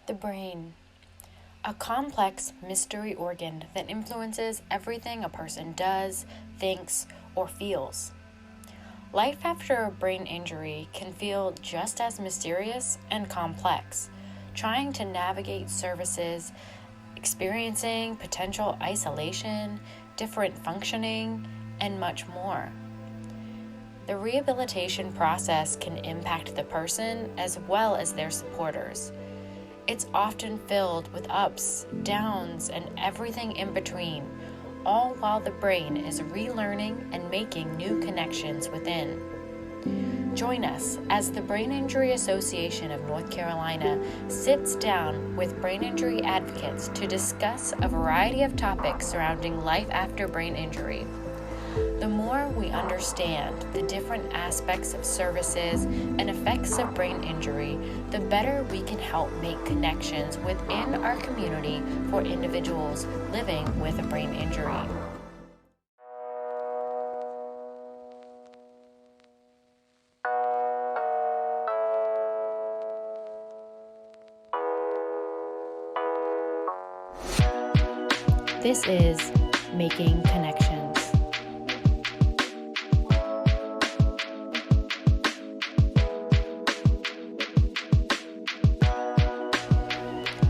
The brain, a complex mystery organ that influences everything a person does, thinks, or feels. Life after a brain injury can feel just as mysterious and complex, trying to navigate services, experiencing potential isolation, different functioning, and much more. The rehabilitation process can impact the person as well as their supporters. It's often filled with ups, downs, and everything in between, all while the brain is relearning and making new connections within. Join us as the Brain Injury Association of North Carolina sits down with brain injury advocates to discuss a variety of topics surrounding life after brain injury. The more we understand the different aspects of services and effects of brain injury, the better we can help make connections within our community for individuals living with a brain injury. This is Making Connections.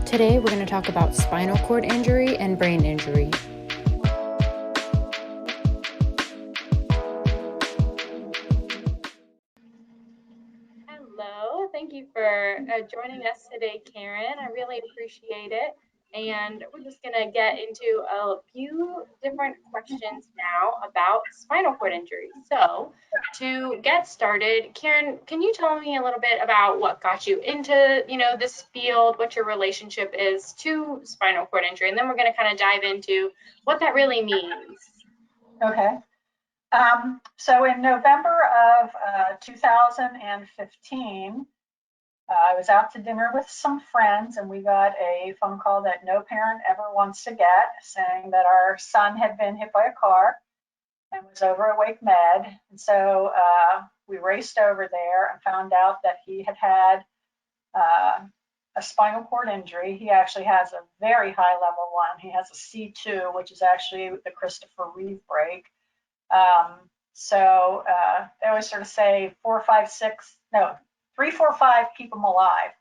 Today we're going to talk about spinal cord injury and brain injury. Hello, thank you for joining us today, Karen. I really appreciate it. And we're just going to get into a few different questions now about spinal cord injury. So, to get started, Karen, can you tell me a little bit about what got you into, this field, what your relationship is to spinal cord injury, and then we're going to kind of dive into what that really means. Okay. So in November of 2015, I was out to dinner with some friends, and we got a phone call that no parent ever wants to get, saying that our son had been hit by a car and was over at Wake Med. And so we raced over there and found out that he had had a spinal cord injury. He actually has a very high level one. He has a C2, which is actually the Christopher Reeve break. So they always sort of say 3, 4, 5 keep them alive,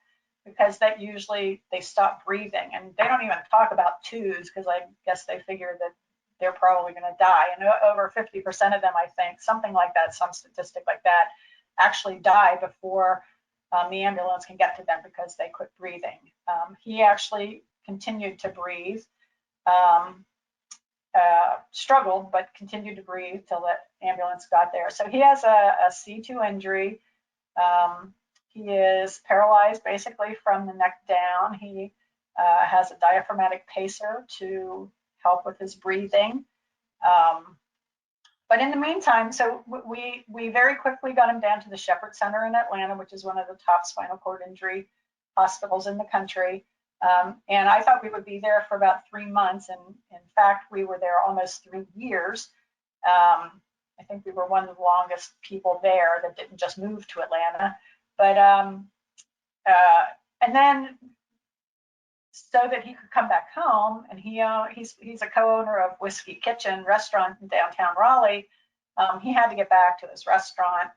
because that usually they stop breathing, and they don't even talk about 2s because I guess they figure that they're probably going to die. And over 50% of them, I think, something like that, some statistic like that, actually die before the ambulance can get to them because they quit breathing. He actually continued to breathe. Struggled, but continued to breathe till the ambulance got there. So he has a C2 injury. He is paralyzed basically from the neck down. He has a diaphragmatic pacer to help with his breathing. But in the meantime, so we very quickly got him down to the Shepherd Center in Atlanta, which is one of the top spinal cord injury hospitals in the country. And I thought we would be there for about 3 months. And in fact, we were there almost 3 years. I think we were one of the longest people there that didn't just move to Atlanta. But and then so that he could come back home, and he's a co-owner of Whiskey Kitchen restaurant in downtown Raleigh. He had to get back to his restaurant.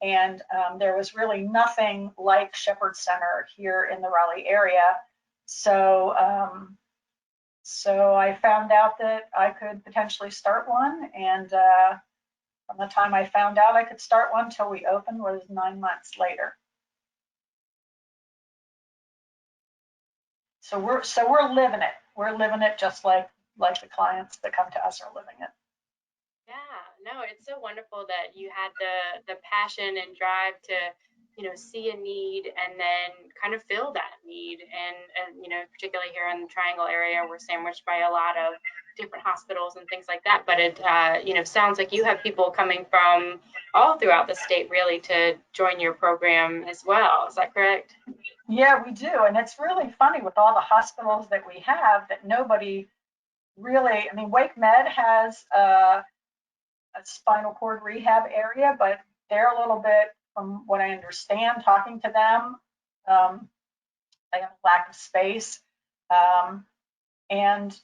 And there was really nothing like Shepherd Center here in the Raleigh area. So I found out that I could potentially start one, and from the time I found out I could start one till we opened was 9 months later. So we're living it. We're living it just like the clients that come to us are living it. Yeah, no, it's so wonderful that you had the passion and drive to see a need and then kind of fill that need. And particularly here in the Triangle area, we're sandwiched by a lot of different hospitals and things like that. But it, sounds like you have people coming from all throughout the state really to join your program as well. Is that correct? Yeah, we do. And it's really funny with all the hospitals that we have that nobody really, I mean, Wake Med has a spinal cord rehab area, but they're a little bit, from what I understand, talking to them, they have a lack of space. And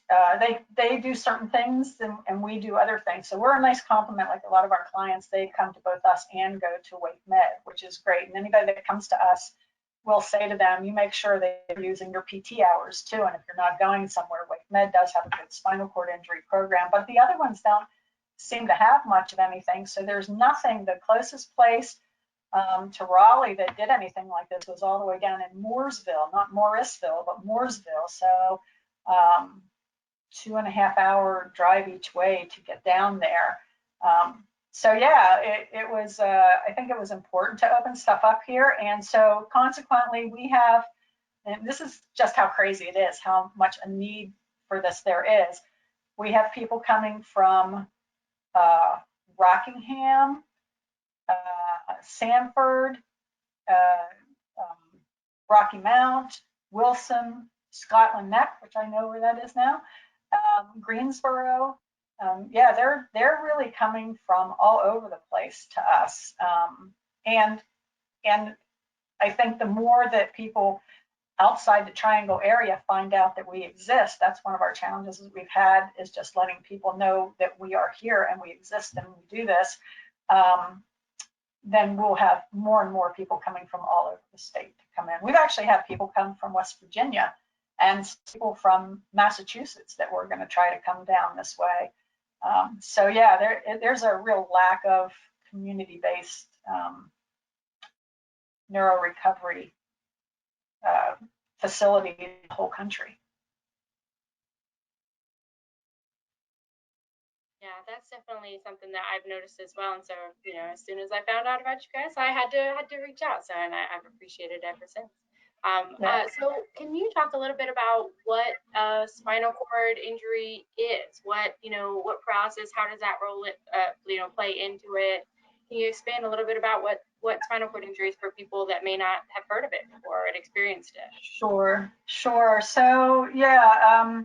they do certain things and we do other things. So we're a nice complement. Like a lot of our clients, they come to both us and go to Wake Med, which is great. And anybody that comes to us, we'll say to them, you make sure they're using your PT hours too. And if you're not going somewhere, Wake Med does have a good spinal cord injury program, but the other ones don't seem to have much of anything. So there's nothing. The closest place to Raleigh that did anything like this was all the way down in Mooresville, not Morrisville, but Mooresville. So 2.5 hour drive each way to get down there. So yeah, it was, I think it was important to open stuff up here. And so consequently we have, and this is just how crazy it is, how much a need for this there is. We have people coming from Rockingham, Sanford, Rocky Mount, Wilson, Scotland Neck, which I know where that is now, Greensboro. Yeah, they're really coming from all over the place to us. And I think the more that people outside the Triangle area find out that we exist, that's one of our challenges that we've had, is just letting people know that we are here and we exist and we do this. Then we'll have more and more people coming from all over the state to come in. We've actually had people come from West Virginia and people from Massachusetts that were going to try to come down this way. So yeah, there's a real lack of community-based neuro recovery facility in the whole country. Yeah, that's definitely something that I've noticed as well. And so, as soon as I found out about you guys, I had to reach out. So, and I've appreciated it ever since. So can you talk a little bit about what spinal cord injury is? What paralysis? How does that play into it? Can you expand a little bit about what spinal cord injury is for people that may not have heard of it before and experienced it? Sure. So yeah,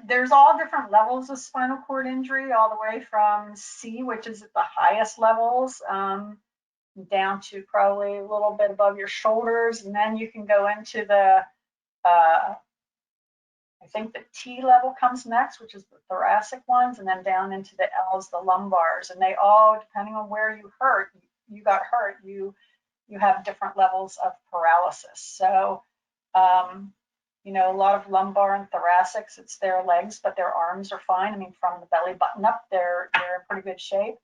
there's all different levels of spinal cord injury, all the way from C, which is at the highest levels, down to probably a little bit above your shoulders. And then you can go into the, I think the T level comes next, which is the thoracic ones, and then down into the L's, the lumbars. And they all, depending on where you got hurt, you have different levels of paralysis. So, a lot of lumbar and thoracics, it's their legs, but their arms are fine. I mean, from the belly button up, they're in pretty good shape.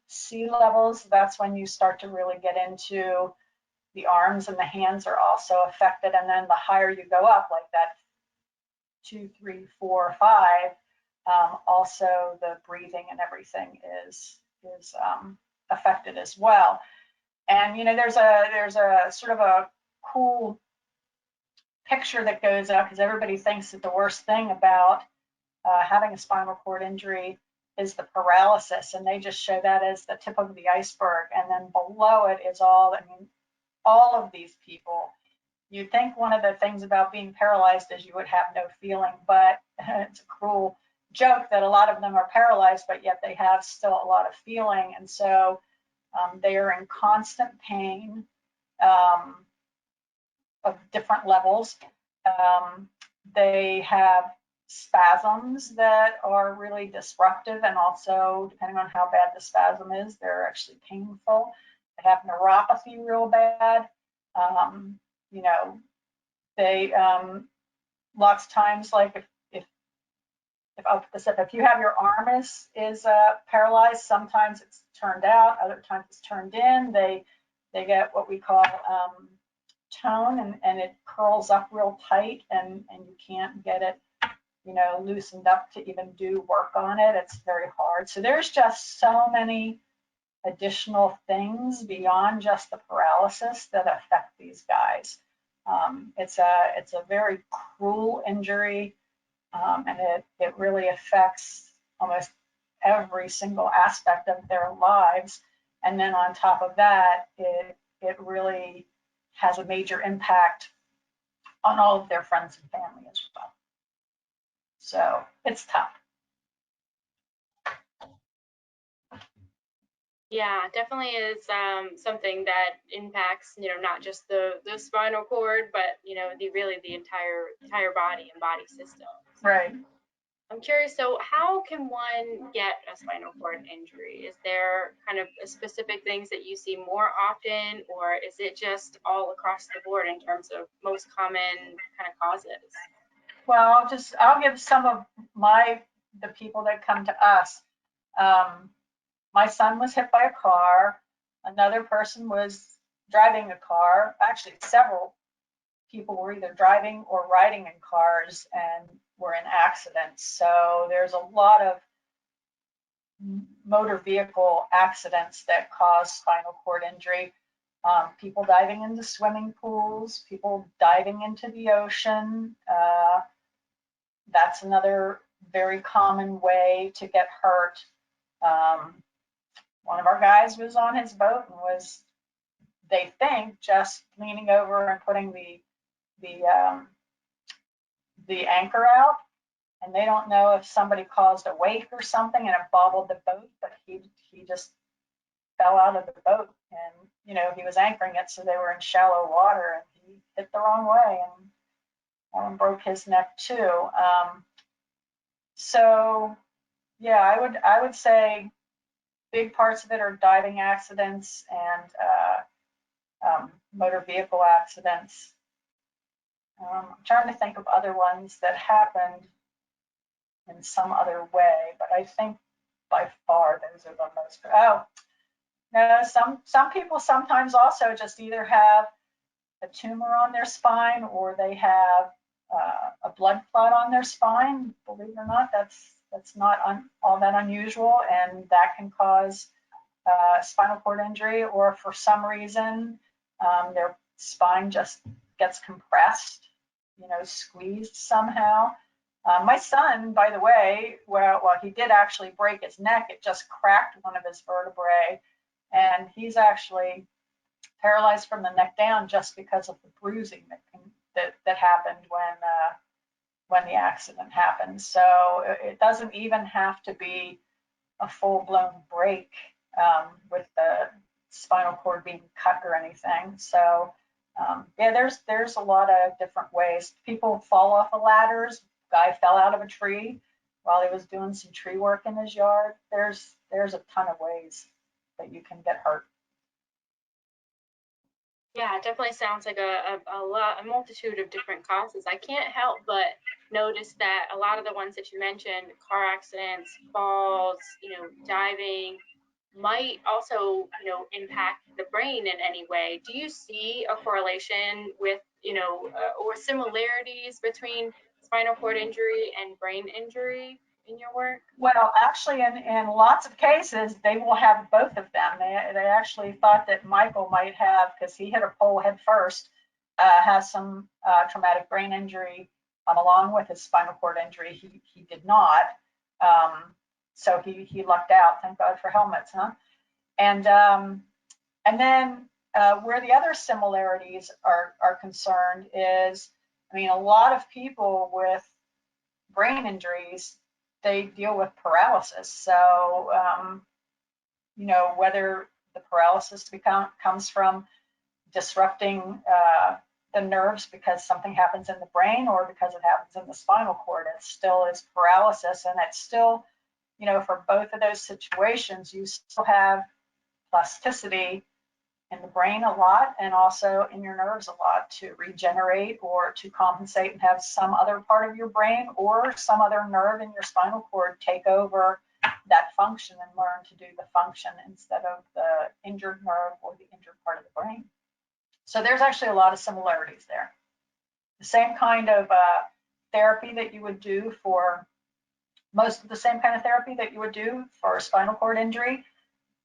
C levels, that's when you start to really get into the arms, and the hands are also affected. And then the higher you go up, like that 2, 3, 4, 5, also the breathing and everything is affected as well. And there's a sort of a cool picture that goes up, because everybody thinks that the worst thing about having a spinal cord injury is the paralysis, and they just show that as the tip of the iceberg. And then below it is all of these people. You'd think one of the things about being paralyzed is you would have no feeling, but it's a cruel joke that a lot of them are paralyzed, but yet they have still a lot of feeling. And so they are in constant pain of different levels. They have spasms that are really disruptive, and also, depending on how bad the spasm is, they're actually painful. They have neuropathy real bad. They lots of times, like if you have your arm is paralyzed, sometimes it's turned out, other times it's turned in. They get what we call tone, and it curls up real tight, and you can't get it loosened up to even do work on it. It's very hard. So there's just so many additional things beyond just the paralysis that affect these guys. It's a very cruel injury, and it really affects almost every single aspect of their lives. And then on top of that, it really has a major impact on all of their friends and family as well. So it's tough. Yeah, definitely is something that impacts, not just the spinal cord, but the entire body and body systems. Right. I'm curious, so how can one get a spinal cord injury? Is there kind of a specific things that you see more often, or is it just all across the board in terms of most common kind of causes? Well, I'll give some of the people that come to us. Um, my son was hit by a car. Another person was driving a car. Actually, several people were either driving or riding in cars and were in accidents. So there's a lot of motor vehicle accidents that cause spinal cord injury. People diving into swimming pools, people diving into the ocean. That's another very common way to get hurt. Um, one of our guys was on his boat and was, they think, just leaning over and putting the um, the anchor out, and they don't know if somebody caused a wake or something and it bobbled the boat, but he just fell out of the boat, and he was anchoring it, so they were in shallow water, and he hit the wrong way and broke his neck too. So yeah, I would say big parts of it are diving accidents and motor vehicle accidents. I'm trying to think of other ones that happened in some other way, but I think by far those are the most. Oh no, some people sometimes also just either have a tumor on their spine or they have a blood clot on their spine. Believe it or not, that's not all that unusual, and that can cause spinal cord injury, or for some reason their spine just gets compressed, squeezed somehow. My son, by the way, well, he did actually break his neck. It just cracked one of his vertebrae, and he's actually paralyzed from the neck down just because of the bruising that happened when the accident happened. So it doesn't even have to be a full blown break with the spinal cord being cut or anything. So yeah, there's a lot of different ways. People fall off of ladders. Guy fell out of a tree while he was doing some tree work in his yard. There's a ton of ways that you can get hurt. Yeah, it definitely sounds like a multitude of different causes. I can't help but notice that a lot of the ones that you mentioned, car accidents, falls, diving, might also, impact the brain in any way. Do you see a correlation with, or similarities between spinal cord injury and brain injury in your work? Well, actually, in lots of cases, they will have both of them. They actually thought that Michael might have, because he hit a pole head first, has some traumatic brain injury along with his spinal cord injury. He did not. Um, so he lucked out. Thank God for helmets, huh? And and then where the other similarities are concerned is, I mean, a lot of people with brain injuries, they deal with paralysis. So, whether the paralysis comes from disrupting the nerves because something happens in the brain or because it happens in the spinal cord, it still is paralysis. And it's still, for both of those situations, you still have plasticity in the brain a lot and also in your nerves a lot to regenerate or to compensate and have some other part of your brain or some other nerve in your spinal cord take over that function and learn to do the function instead of the injured nerve or the injured part of the brain. So there's actually a lot of similarities there. The same kind of therapy that you would do for most of the same kind of therapy that you would do for a spinal cord injury,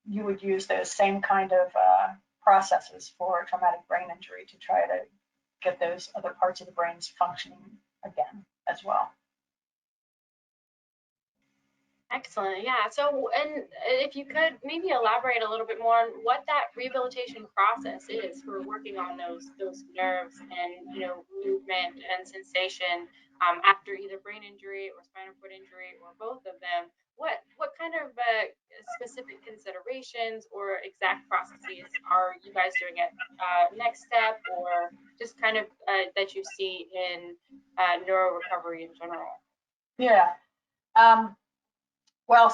you would use those same kind of processes for traumatic brain injury to try to get those other parts of the brains functioning again as well. Excellent. Yeah. So, and if you could maybe elaborate a little bit more on what that rehabilitation process is for working on those nerves and movement and sensation after either brain injury or spinal cord injury or both of them. what kind of specific considerations or exact processes are you guys doing at NextStep, or just kind of that you see in neuro recovery in general? Yeah. Well,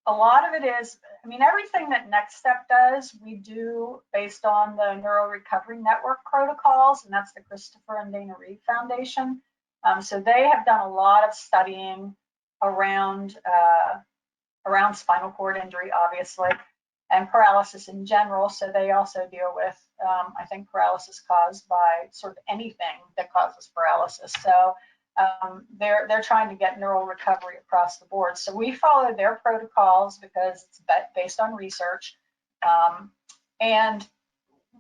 a lot of it is, I mean, everything that NextStep does, we do based on the Neuro Recovery Network protocols, and that's the Christopher and Dana Reeve Foundation. So they have done a lot of studying around spinal cord injury, obviously, and paralysis in general. So they also deal with, I think, paralysis caused by sort of anything that causes paralysis. So they're trying to get neural recovery across the board. So we follow their protocols because it's based on research. And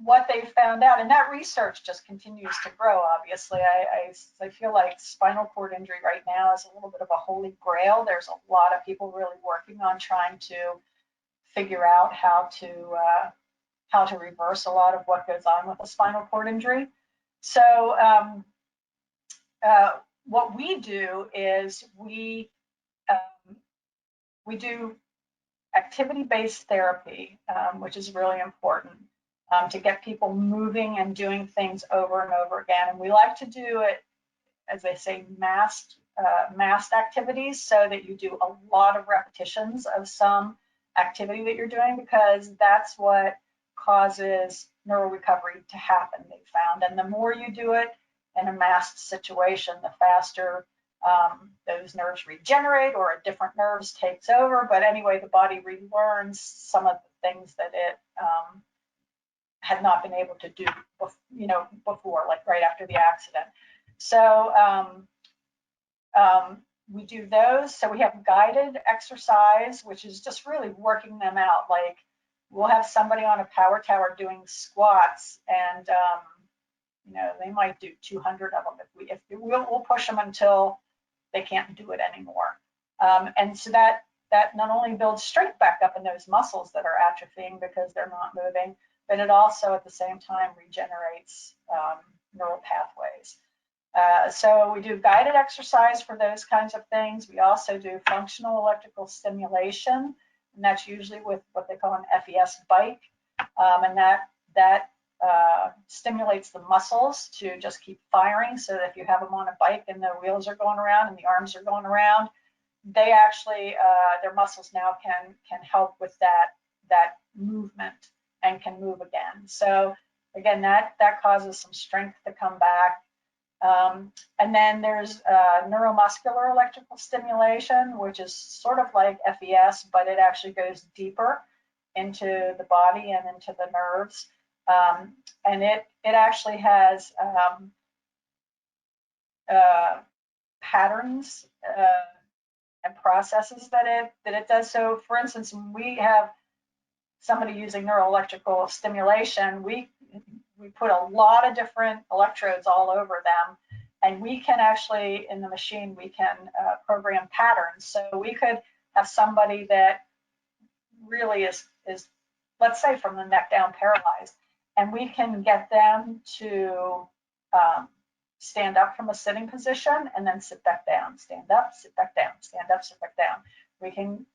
what they found out, and that research just continues to grow, obviously. I feel like spinal cord injury right now is a little bit of a holy grail. There's a lot of people really working on trying to figure out how to reverse a lot of what goes on with a spinal cord injury. So what we do is we do activity-based therapy, which is really important to get people moving and doing things over and over again. And we like to do it, as they say, massed activities, so that you do a lot of repetitions of some activity that you're doing, because that's what causes neural recovery to happen, they found. And the more you do it in a masked situation, the faster those nerves regenerate, or a different nerves takes over. But anyway, the body relearns some of the things that it had not been able to do, before, like right after the accident. So we do those. So we have guided exercise, which is just really working them out. Like we'll have somebody on a power tower doing squats, and they might do 200 of them. We'll push them until they can't do it anymore. And so that not only builds strength back up in those muscles that are atrophying because they're not moving, but it also at the same time regenerates neural pathways. So we do guided exercise for those kinds of things. We also do functional electrical stimulation, and that's usually with what they call an FES bike, and that stimulates the muscles to just keep firing, so that if you have them on a bike and the wheels are going around and the arms are going around, they actually, their muscles now can help with that movement and can move again. So again, that causes some strength to come back. And then there's neuromuscular electrical stimulation, which is sort of like FES, but it actually goes deeper into the body and into the nerves. And it actually has patterns and processes that it does. So for instance, when we have somebody using neuroelectrical stimulation, we put a lot of different electrodes all over them, and we can actually, in the machine, we can program patterns. So we could have somebody that really is, let's say, from the neck down paralyzed, and we can get them to stand up from a sitting position and then sit back down, stand up, sit back down, stand up, sit back down. We can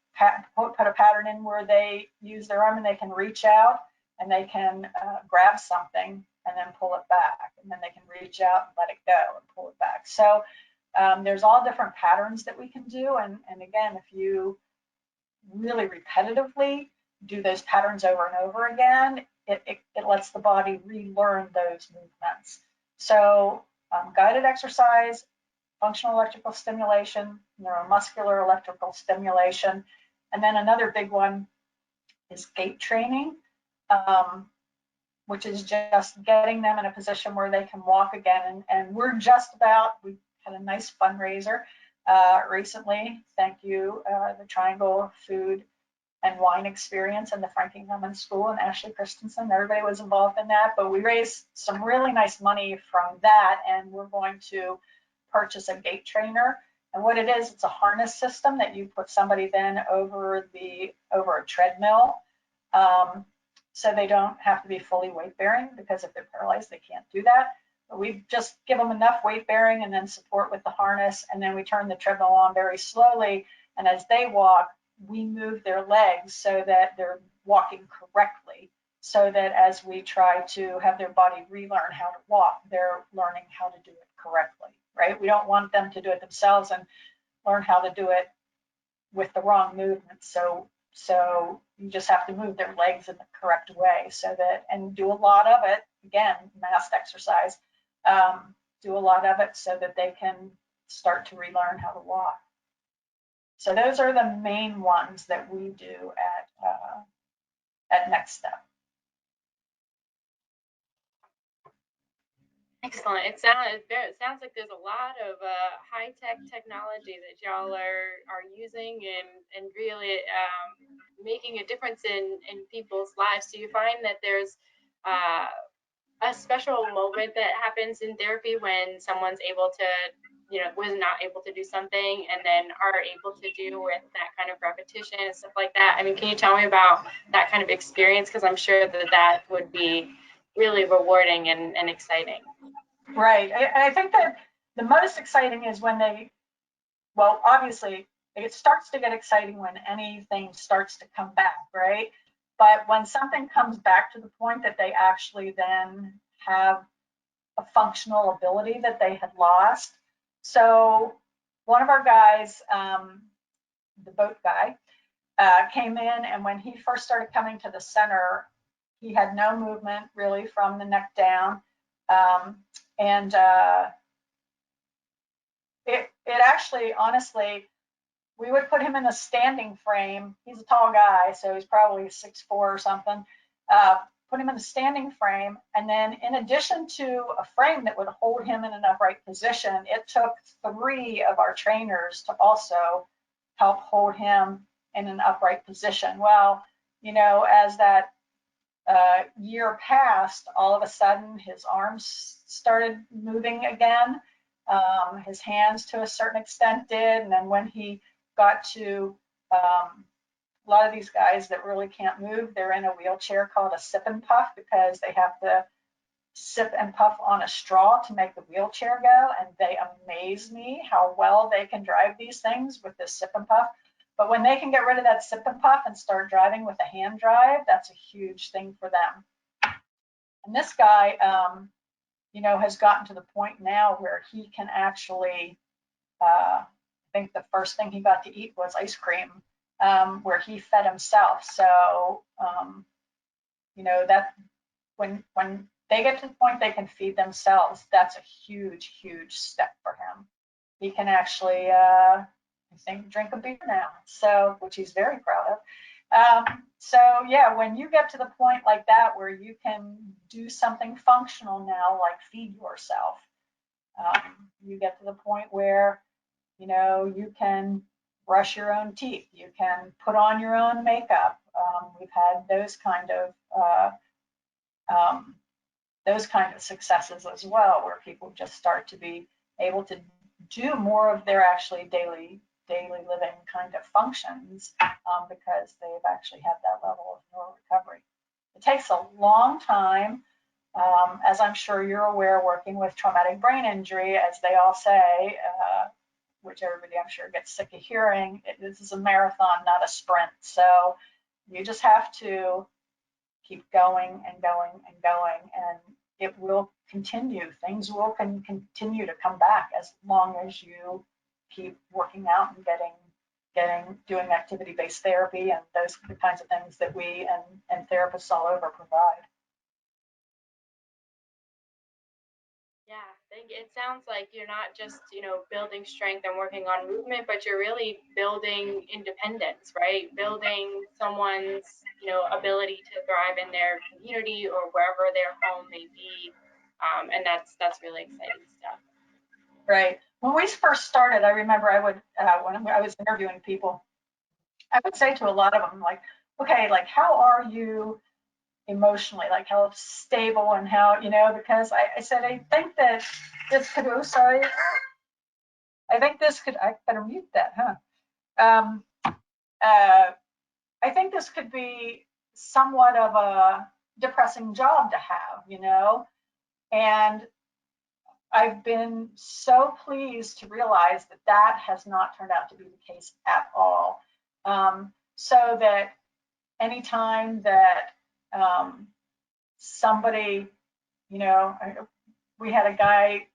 put a pattern in where they use their arm and they can reach out and they can grab something and then pull it back, and then they can reach out and let it go and pull it back. So there's all different patterns that we can do, and again, if you really repetitively do those patterns over and over again, it lets the body relearn those movements. So guided exercise, functional electrical stimulation, neuromuscular electrical stimulation, and then another big one is gait training, which is just getting them in a position where they can walk again. And we had a nice fundraiser recently. Thank you, the Triangle Food and Wine Experience and the Frankie Lemon School and Ashley Christensen. Everybody was involved in that, but we raised some really nice money from that, and we're going to purchase a gait trainer. And what it is, it's a harness system that you put somebody then over a treadmill, so they don't have to be fully weight bearing, because if they're paralyzed, they can't do that. we just give them enough weight bearing and then support with the harness, and then we turn the treadmill on very slowly. And as they walk, we move their legs so that they're walking correctly, so that as we try to have their body relearn how to walk, they're learning how to do it correctly, right? We don't want them to do it themselves and learn how to do it with the wrong movement. So you just have to move their legs in the correct way, so that, and do a lot of it, again, massed exercise, do a lot of it so that they can start to relearn how to walk. So those are the main ones that we do at NextStep. Excellent. It sounds like there's a lot of high-tech technology that y'all are using and really making a difference in people's lives. Do you find that there's a special moment that happens in therapy when someone's able to, was not able to do something and then are able to do with that kind of repetition and stuff like that? I mean, can you tell me about that kind of experience? Because I'm sure that would be really rewarding and exciting. Right. I think that the most exciting is when well, obviously, it starts to get exciting when anything starts to come back, right? But when something comes back to the point that they actually then have a functional ability that they had lost. So one of our guys, the boat guy, came in, and when he first started coming to the center, he had no movement really from the neck down. And it actually, honestly, we would put him in a standing frame. He's a tall guy, so he's probably 6'4" or something. Put him in a standing frame, and then in addition to a frame that would hold him in an upright position, it took 3 of our trainers to also help hold him in an upright position. Well, as that year passed, all of a sudden his arms started moving again. His hands to a certain extent did. And then when he got to a lot of these guys that really can't move, they're in a wheelchair called a sip and puff, because they have to sip and puff on a straw to make the wheelchair go. And they amaze me how well they can drive these things with this sip and puff. But when they can get rid of that sip and puff and start driving with a hand drive, that's a huge thing for them. And this guy, has gotten to the point now where he can actually, I think the first thing he got to eat was ice cream, where he fed himself. So, that when they get to the point they can feed themselves, that's a huge, huge step for him. He can actually, I think, drink a beer now, so, which he's very proud of. So yeah, when you get to the point like that where you can do something functional now, like feed yourself, you get to the point where, you can brush your own teeth, you can put on your own makeup. We've had those kind of successes as well, where people just start to be able to do more of their actually daily living kind of functions, because they've actually had that level of neural recovery. It takes a long time, as I'm sure you're aware, working with traumatic brain injury, as they all say, which everybody I'm sure gets sick of hearing. This is a marathon, not a sprint. So you just have to keep going and going and going, and it will continue. Things will continue to come back as long as you keep working out and doing activity-based therapy, and those are the kinds of things that we and therapists all over provide. Yeah, I think it sounds like you're not just, building strength and working on movement, but you're really building independence, right? Building someone's, ability to thrive in their community or wherever their home may be. And that's really exciting stuff. Right. When we first started, I remember I would, when I was interviewing people, I would say to a lot of them, like, okay, like, how are you emotionally, like how stable and how, because I said, I think that this could, oh, sorry. I think this could, I better mute that, huh? I think this could be somewhat of a depressing job to have, and I've been so pleased to realize that that has not turned out to be the case at all. So that anytime that somebody, you know, we had a guy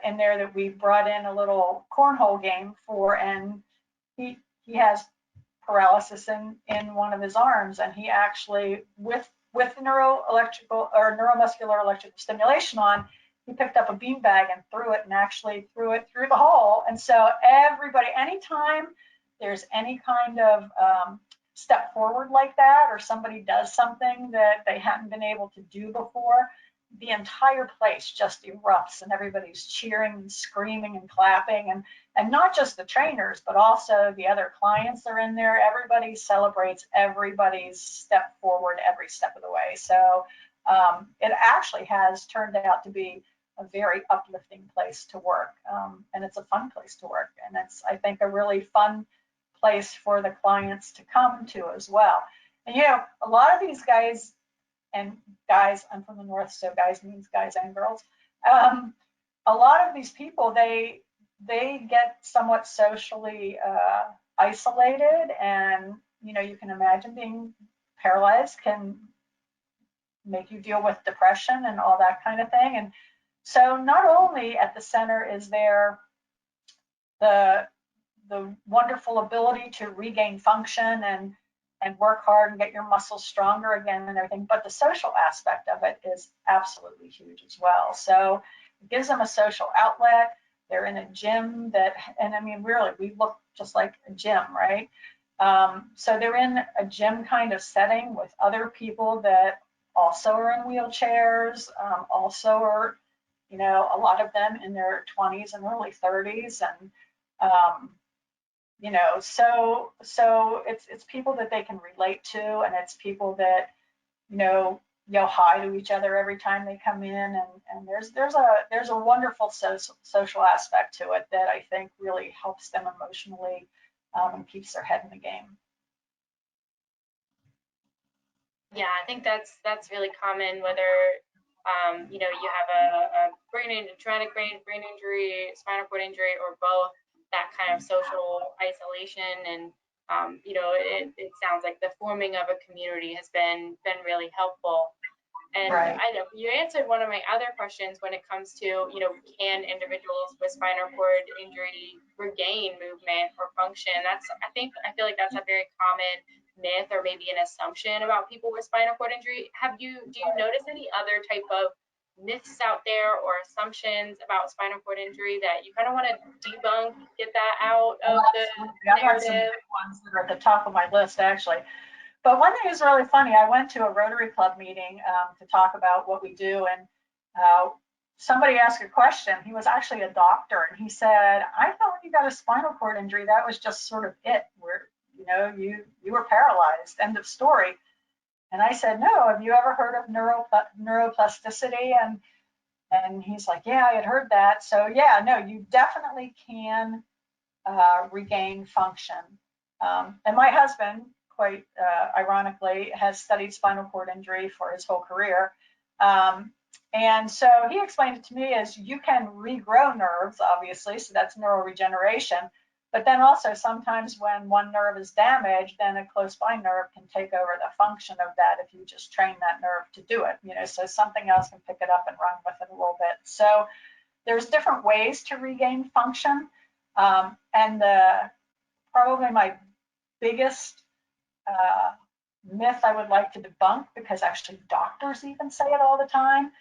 in there that we brought in a little cornhole game for, and he has paralysis in one of his arms, and he actually with neuroelectrical or neuromuscular electrical stimulation on, he picked up a beanbag and threw it, and actually threw it through the hole. And so everybody, anytime there's any kind of step forward like that, or somebody does something that they hadn't been able to do before, the entire place just erupts, and everybody's cheering and screaming and clapping, and not just the trainers, but also the other clients that are in there. Everybody celebrates everybody's step forward every step of the way. So it actually has turned out to be a very uplifting place to work, and it's a fun place to work, and it's, I think, a really fun place for the clients to come to as well. And you know, a lot of these guys, and guys, I'm from the north, so guys means guys and girls. A lot of these people, they get somewhat socially isolated, and you know, you can imagine being paralyzed can make you deal with depression and all that kind of thing. And so not only at the center is there the wonderful ability to regain function and work hard and get your muscles stronger again and everything, but the social aspect of it is absolutely huge as well. So it gives them a social outlet. They're in a gym that, and I mean, really, we look just like a gym, right? So they're in a gym kind of setting with other people that also are in wheelchairs, also are, you know, a lot of them in their 20s and early 30s, and you know, so it's people that they can relate to, and it's people that, you know, yell hi to each other every time they come in, and there's a wonderful social aspect to it that I think really helps them emotionally, and keeps their head in the game. Yeah, I think that's really common, whether you know, you have a traumatic brain injury, spinal cord injury, or both, that kind of social isolation. And you know, it sounds like the forming of a community has been really helpful. And Right. I know you answered one of my other questions when it comes to, you know, can individuals with spinal cord injury regain movement or function? I feel like that's a very common myth, or maybe an assumption about people with spinal cord injury. Do you notice any other type of myths out there or assumptions about spinal cord injury that you kind of want to debunk, get that out Oh, of the absolutely. I've got some narrative? big ones that are at the top of my list, actually. But one thing is really funny. I went to a Rotary Club meeting to talk about what we do, and somebody asked a question. He was actually a doctor, and he said, "I thought when you got a spinal cord injury, that was just sort of it, where you know you were paralyzed. End of story." And I said, "No. Have you ever heard of neuroplasticity?" And he's like, "Yeah, I had heard that." So yeah, no, you definitely can regain function. And my husband, quite ironically, has studied spinal cord injury for his whole career. And so he explained it to me as you can regrow nerves, obviously, so that's neuroregeneration. But then also sometimes when one nerve is damaged, then a close by nerve can take over the function of that if you just train that nerve to do it. You know, so something else can pick it up and run with it a little bit. So there's different ways to regain function. And probably my biggest myth I would like to debunk, because actually doctors even say it all the time,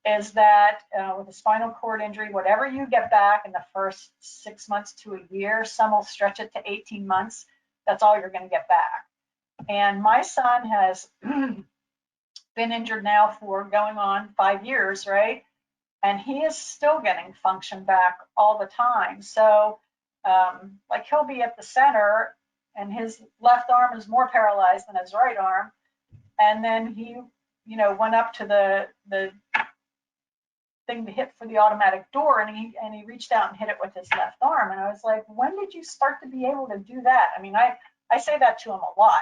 is that with a spinal cord injury, whatever you get back in the first 6 months to a year, some will stretch it to 18 months, that's all you're going to get back. And my son has been injured now for going on 5 years, right? And he is still getting function back all the time. So like he'll be at the center and his left arm is more paralyzed than his right arm. And then he, you know, went up to the thing to hit for the automatic door, and he reached out and hit it with his left arm. And I was like, when did you start to be able to do that? I mean, I say that to him a lot.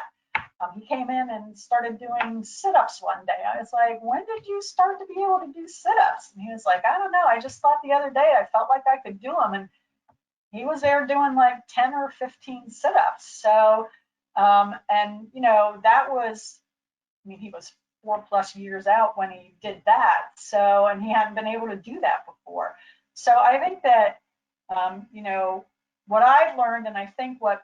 He came in and started doing sit-ups one day. I was like, when did you start to be able to do sit-ups? And he was like, I don't know. I just thought the other day I felt like I could do them. And he was there doing like 10 or 15 sit-ups. So, and you know, that was, I mean, he was 4+ years out when he did that. So, and he hadn't been able to do that before. So I think that, you know, what I've learned, and I think what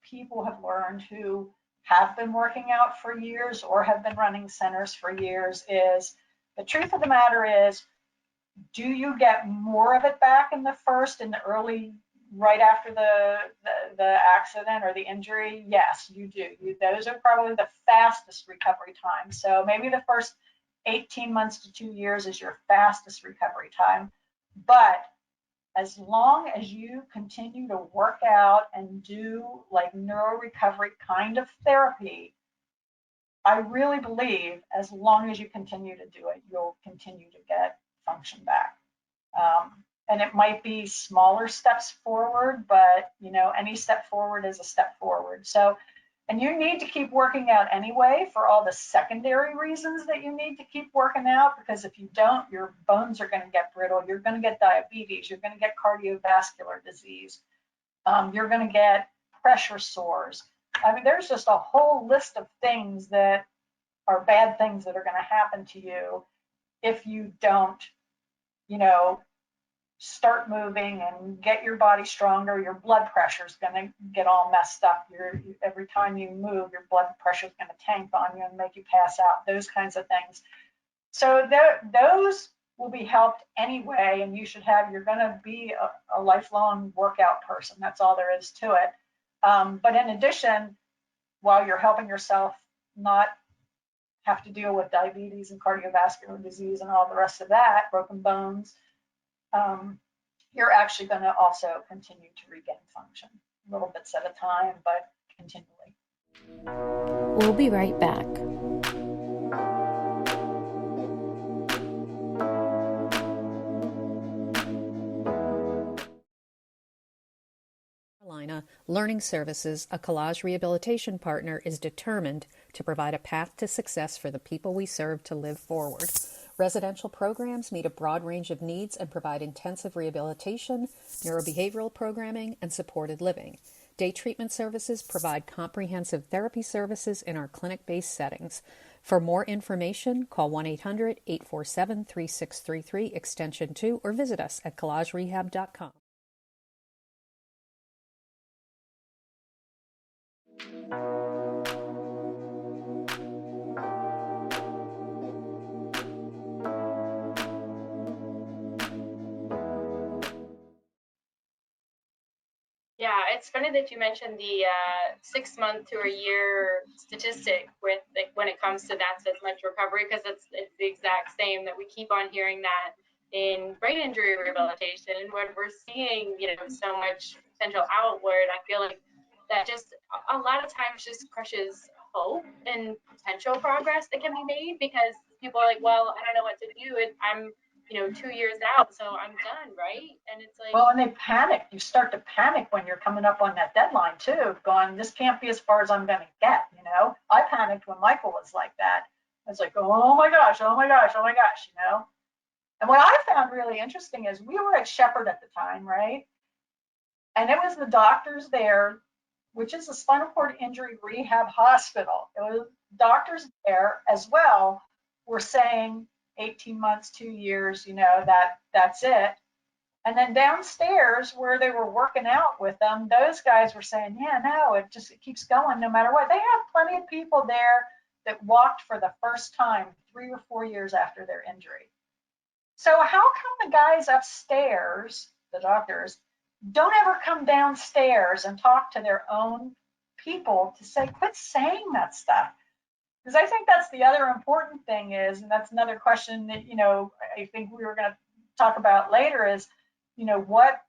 people have learned who have been working out for years or have been running centers for years, is the truth of the matter is, do you get more of it back in the early, right after the accident or the injury? Yes, you do. Those are probably the fastest recovery times. So maybe the first 18 months to 2 years is your fastest recovery time. But as long as you continue to work out and do like neuro recovery kind of therapy, I really believe as long as you continue to do it, you'll continue to get function back. And it might be smaller steps forward, but you know, any step forward is a step forward. So, and you need to keep working out anyway for all the secondary reasons that you need to keep working out, because if you don't, your bones are going to get brittle. You're going to get diabetes. You're going to get cardiovascular disease. You're going to get pressure sores. I mean, there's just a whole list of things that are bad things that are going to happen to you if you don't, you know, start moving and get your body stronger. Your blood pressure is going to get all messed up. Every time you move, your blood pressure is going to tank on you and make you pass out, those kinds of things. So those will be helped anyway, and you should have, you're going to be a lifelong workout person. That's all there is to it. But in addition, while you're helping yourself not have to deal with diabetes and cardiovascular disease and all the rest of that, broken bones, you're actually going to also continue to regain function, little bits at a time, but continually. We'll be right back. Learning Services, a collage rehabilitation partner, is determined to provide a path to success for the people we serve to live forward. Residential programs meet a broad range of needs and provide intensive rehabilitation, neurobehavioral programming, and supported living. Day treatment services provide comprehensive therapy services in our clinic-based settings. For more information, call 1-800-847-3633, extension 2, or visit us at collagerehab.com. Yeah, it's funny that you mentioned the 6 month to a year statistic with like when it comes to that 6 month recovery, because it's the exact same that we keep on hearing that in brain injury rehabilitation. And when we're seeing, you know, so much potential outward, I feel like that just a lot of times just crushes hope and potential progress that can be made, because people are like, well, I don't know what to do, and I'm, you know, 2 years out, so I'm done, right? And it's like, well, and they panic. You start to panic when you're coming up on that deadline too, going, this can't be as far as I'm going to get, you know? I panicked when Michael was like that. I was like, oh my gosh, oh my gosh, oh my gosh, you know? And what I found really interesting is we were at Shepherd at the time, right? And it was the doctors there, which is a spinal cord injury rehab hospital. It was doctors there as well were saying 18 months, 2 years, you know, that's it. And then downstairs where they were working out with them, those guys were saying, yeah, no, it keeps going no matter what. They have plenty of people there that walked for the first time 3 or 4 years after their injury. So how come the guys upstairs, the doctors, don't ever come downstairs and talk to their own people to say, quit saying that stuff? Because I think that's the other important thing is, and that's another question that, you know, I think we were going to talk about later is, you know, what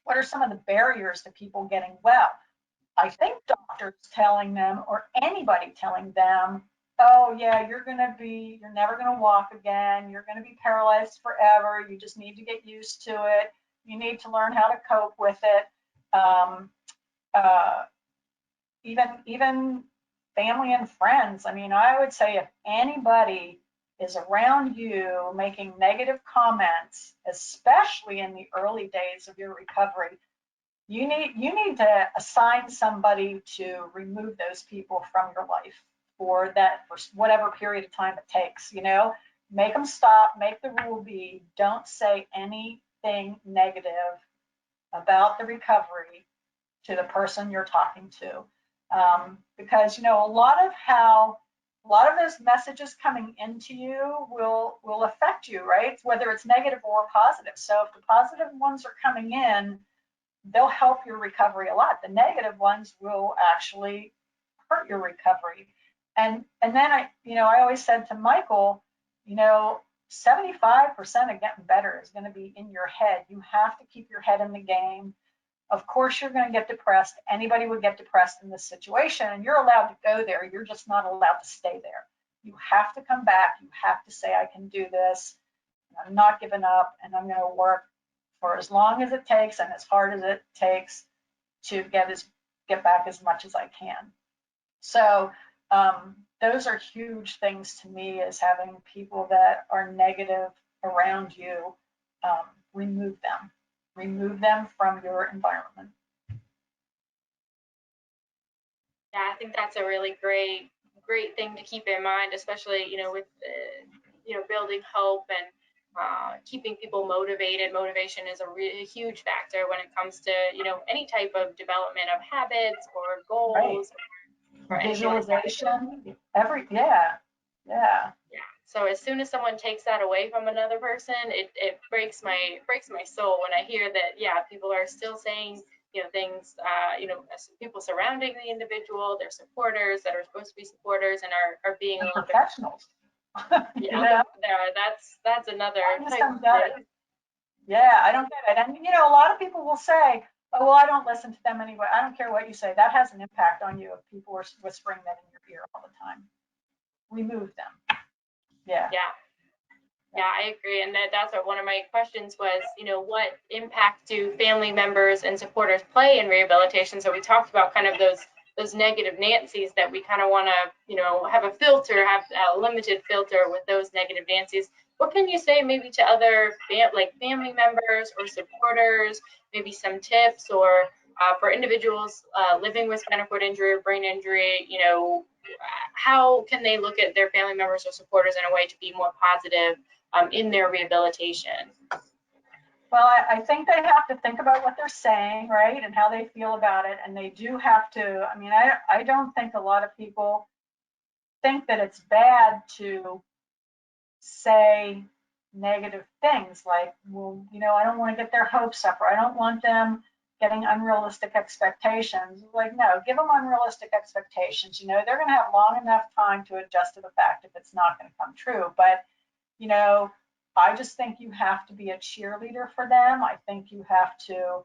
are some of the barriers to people getting well? I think doctors telling them, or anybody telling them, oh yeah, you're never going to walk again. You're going to be paralyzed forever. You just need to get used to it. You need to learn how to cope with it. Even family and friends. I mean, I would say if anybody is around you making negative comments, especially in the early days of your recovery, you need to assign somebody to remove those people from your life for whatever period of time it takes. Make them stop. Make the rule be: don't say anything negative about the recovery to the person you're talking to, because a lot of those messages coming into you will affect you, right? Whether it's negative or positive. So if the positive ones are coming in, they'll help your recovery a lot. The negative ones will actually hurt your recovery. And then I always said to Michael, 75% of getting better is going to be in your head. You have to keep your head in the game. Of course, you're going to get depressed. Anybody would get depressed in this situation, and you're allowed to go there. You're just not allowed to stay there. You have to come back. You have to say, I can do this. I'm not giving up, and I'm going to work for as long as it takes and as hard as it takes to get back as much as I can. So those are huge things to me, is having people that are negative around you. Remove them from your environment. Yeah, I think that's a really great thing to keep in mind, especially with building hope and keeping people motivated. Motivation is a really huge factor when it comes to any type of development of habits or goals. Right. Or visualization. Yeah. So as soon as someone takes that away from another person, it breaks my soul when I hear that people are still saying things, people surrounding the individual, their supporters that are supposed to be supporters and are being and a little professionals. That's another type of yeah, I don't get it. And a lot of people will say, oh, well, I don't listen to them anyway. I don't care what you say. That has an impact on you if people are whispering that in your ear all the time. Remove them. Yeah. I agree. And that's one of my questions was, what impact do family members and supporters play in rehabilitation? So we talked about kind of those negative Nancy's that we kind of want to, have a filter, have a limited filter with those negative Nancy's. What can you say maybe to other family members or supporters, maybe some tips, or for individuals living with spinal cord injury or brain injury, how can they look at their family members or supporters in a way to be more positive in their rehabilitation? Well, I think they have to think about what they're saying, right, and how they feel about it. And they do have to, I don't think a lot of people think that it's bad to say negative things like, well, I don't want to get their hopes up, or I don't want them getting unrealistic expectations. Like, no, give them unrealistic expectations. They're going to have long enough time to adjust to the fact if it's not going to come true. But, I just think you have to be a cheerleader for them. I think you have to,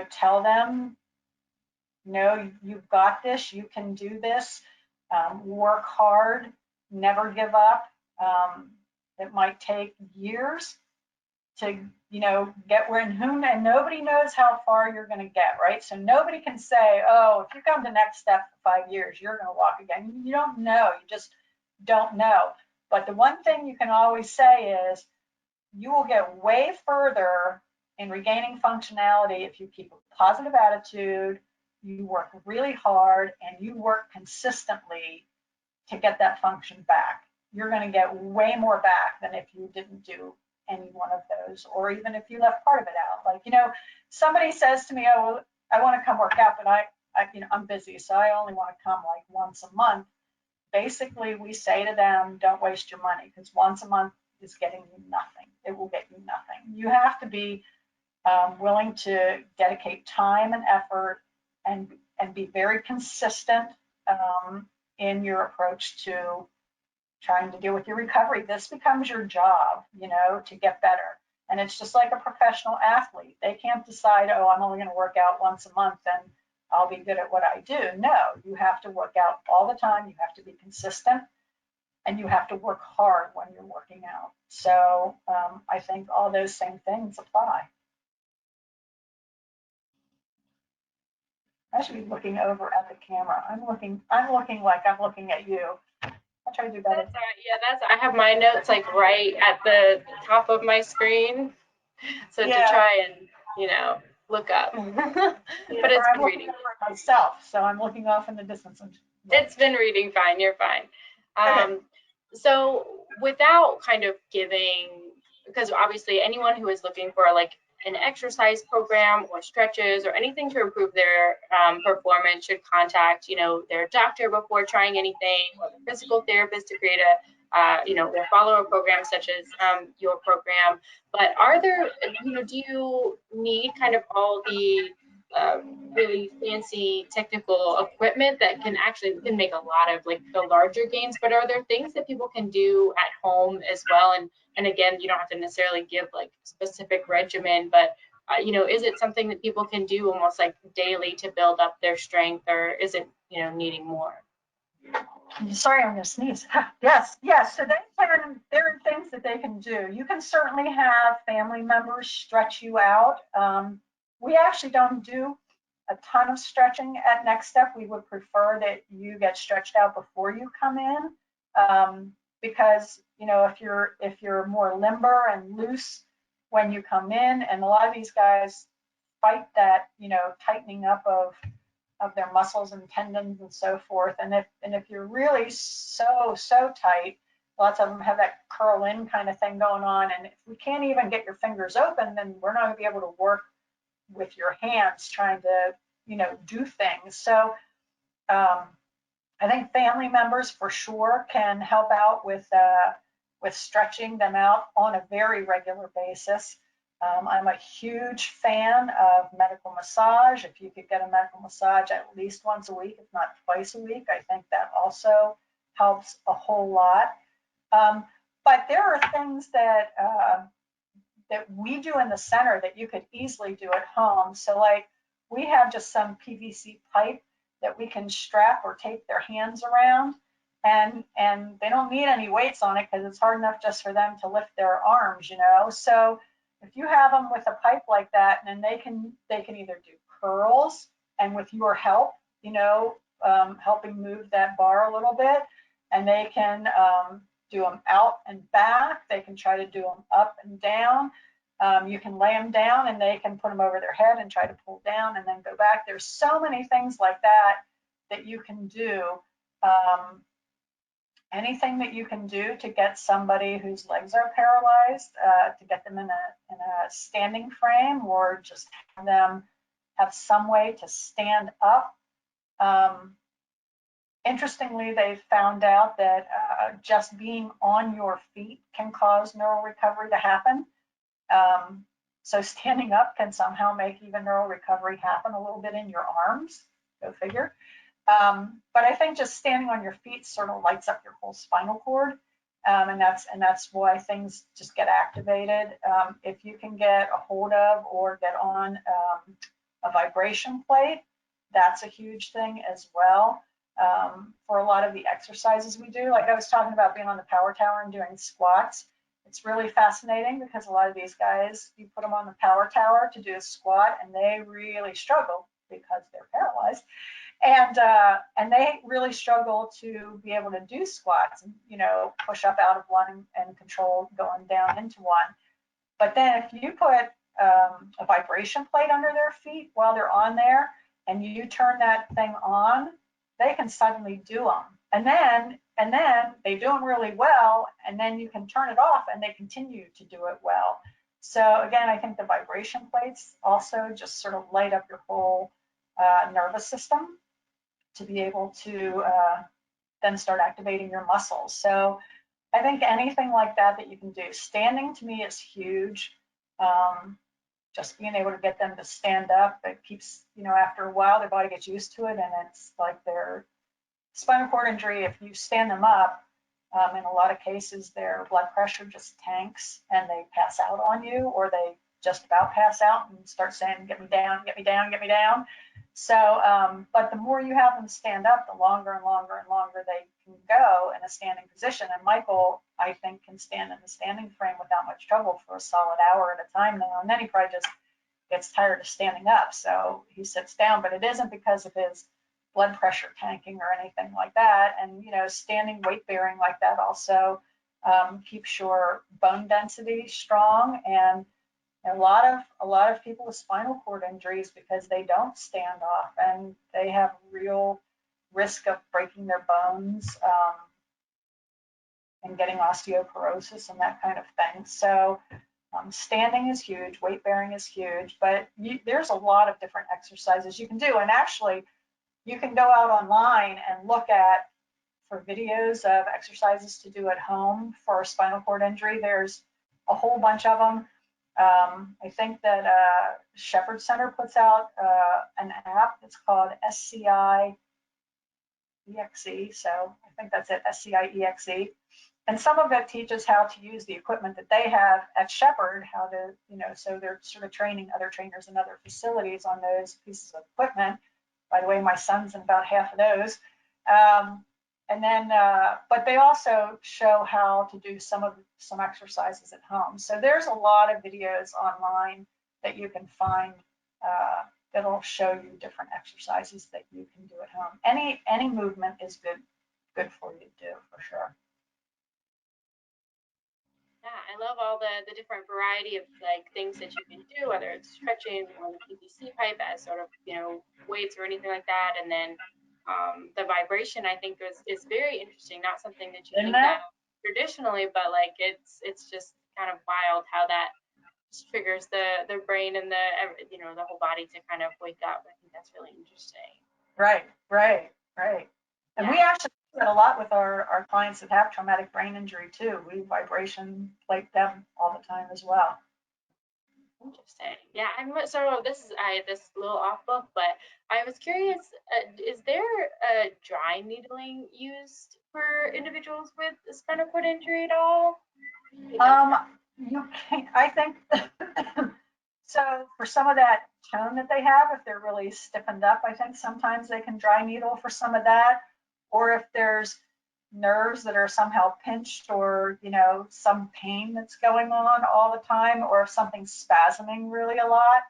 tell them, you've got this, you can do this, work hard, never give up. It might take years to, get where and nobody knows how far you're going to get, right? So nobody can say, oh, if you come to NextStep for 5 years, you're going to walk again. You don't know. You just don't know. But the one thing you can always say is you will get way further in regaining functionality if you keep a positive attitude, you work really hard, and you work consistently to get that function back. You're going to get way more back than if you didn't do any one of those, or even if you left part of it out. Like, somebody says to me, oh, well, I want to come work out, but I'm busy, so I only want to come like once a month. Basically, we say to them, don't waste your money, because once a month is getting you nothing. It will get you nothing. You have to be willing to dedicate time and effort and be very consistent in your approach to trying to deal with your recovery. This becomes your job, to get better. And it's just like a professional athlete. They can't decide, oh, I'm only going to work out once a month and I'll be good at what I do. No, you have to work out all the time. You have to be consistent, and you have to work hard when you're working out. So I think all those same things apply. I should be looking over at the camera. I'm looking like I'm looking at you. I'll try to do better. That's I have my notes like right at the top of my screen. So to try and, look up. But it's I'm been looking reading. over at myself, so I'm looking off in the distance. It's been reading fine. You're fine. Okay. So without kind of giving, because obviously anyone who is looking for like an exercise program or stretches or anything to improve their performance should contact, their doctor before trying anything, or the physical therapist to create their follow-up program such as your program. But are there, do you need kind of all the really fancy technical equipment that can make a lot of like the larger gains, but are there things that people can do at home as well? And again, you don't have to necessarily give like specific regimen, but is it something that people can do almost like daily to build up their strength, or is it, needing more? Sorry, I'm going to sneeze. Yes. So there are things that they can do. You can certainly have family members stretch you out. We actually don't do a ton of stretching at NextStep. We would prefer that you get stretched out before you come in, because if you're more limber and loose when you come in, and a lot of these guys fight that tightening up of their muscles and tendons and so forth. And if you're really so tight, lots of them have that curl in kind of thing going on. And if we can't even get your fingers open, then we're not going to be able to work with your hands trying to do things. So I think family members for sure can help out with stretching them out on a very regular basis. I'm a huge fan of medical massage. If you could get a medical massage at least once a week, if not twice a week, I think that also helps a whole lot. But there are things that we do in the center that you could easily do at home. So like we have just some PVC pipe that we can strap or tape their hands around, and they don't need any weights on it because it's hard enough just for them to lift their arms, So if you have them with a pipe like that, and they can either do curls, and with your help, helping move that bar a little bit, and they can do them out and back. They can try to do them up and down. You can lay them down and they can put them over their head and try to pull down and then go back. There's so many things like that you can do. Anything that you can do to get somebody whose legs are paralyzed, to get them in a standing frame, or just have them have some way to stand up. Interestingly, they found out that just being on your feet can cause neural recovery to happen. So standing up can somehow make even neural recovery happen a little bit in your arms. Go figure. But I think just standing on your feet sort of lights up your whole spinal cord, and that's why things just get activated. If you can get a hold of or get on a vibration plate, that's a huge thing as well. For a lot of the exercises we do, like I was talking about being on the power tower and doing squats, it's really fascinating because a lot of these guys, you put them on the power tower to do a squat and they really struggle because they're paralyzed. And they really struggle to be able to do squats and, push up out of one and control going down into one. But then if you put a vibration plate under their feet while they're on there and you turn that thing on, they can suddenly do them. And then they do them really well, and then you can turn it off and they continue to do it well. So again, I think the vibration plates also just sort of light up your whole nervous system to be able to then start activating your muscles. So I think anything like that you can do. Standing to me is huge. Just being able to get them to stand up, it keeps, after a while, their body gets used to it, and it's like their spinal cord injury. If you stand them up, in a lot of cases, their blood pressure just tanks and they pass out on you, or they just about pass out and start saying, get me down, get me down, get me down. So, but the more you have them stand up, the longer and longer and longer they can go in a standing position. And Michael, I think, can stand in the standing frame without much trouble for a solid hour at a time now. And then he probably just gets tired of standing up, so he sits down, but it isn't because of his blood pressure tanking or anything like that. And, standing weight bearing like that also keeps your bone density strong. And a lot of people with spinal cord injuries, because they don't stand off and they have real risk of breaking their bones and getting osteoporosis and that kind of thing. So standing is huge, weight bearing is huge, but there's a lot of different exercises you can do. And actually, you can go out online and look for videos of exercises to do at home for a spinal cord injury. There's a whole bunch of them. I think that Shepherd Center puts out an app that's called SCI EXE. So I think that's it, SCI EXE. And some of it teaches how to use the equipment that they have at Shepherd, how to, so they're sort of training other trainers in other facilities on those pieces of equipment. By the way, my son's in about half of those. And then, but they also show how to do some exercises at home. So there's a lot of videos online that you can find that'll show you different exercises that you can do at home. Any movement is good for you to do, for sure. Yeah, I love all the different variety of things that you can do, whether it's stretching or the PVC pipe as sort of weights or anything like that, and then the vibration I think is very interesting. Not something that you think of traditionally, but it's just kind of wild how that just triggers the brain and the whole body to kind of wake up. I think that's really interesting. Right. And we actually do it a lot with our clients that have traumatic brain injury too. We vibration plate them all the time as well. Interesting. Yeah, this is this little off book, but I was curious, is there dry needling used for individuals with spinal cord injury at all? You can't, I think so for some of that tone that they have, if they're really stiffened up, I think sometimes they can dry needle for some of that. Or if there's nerves that are somehow pinched, or some pain that's going on all the time, or if something's spasming really a lot,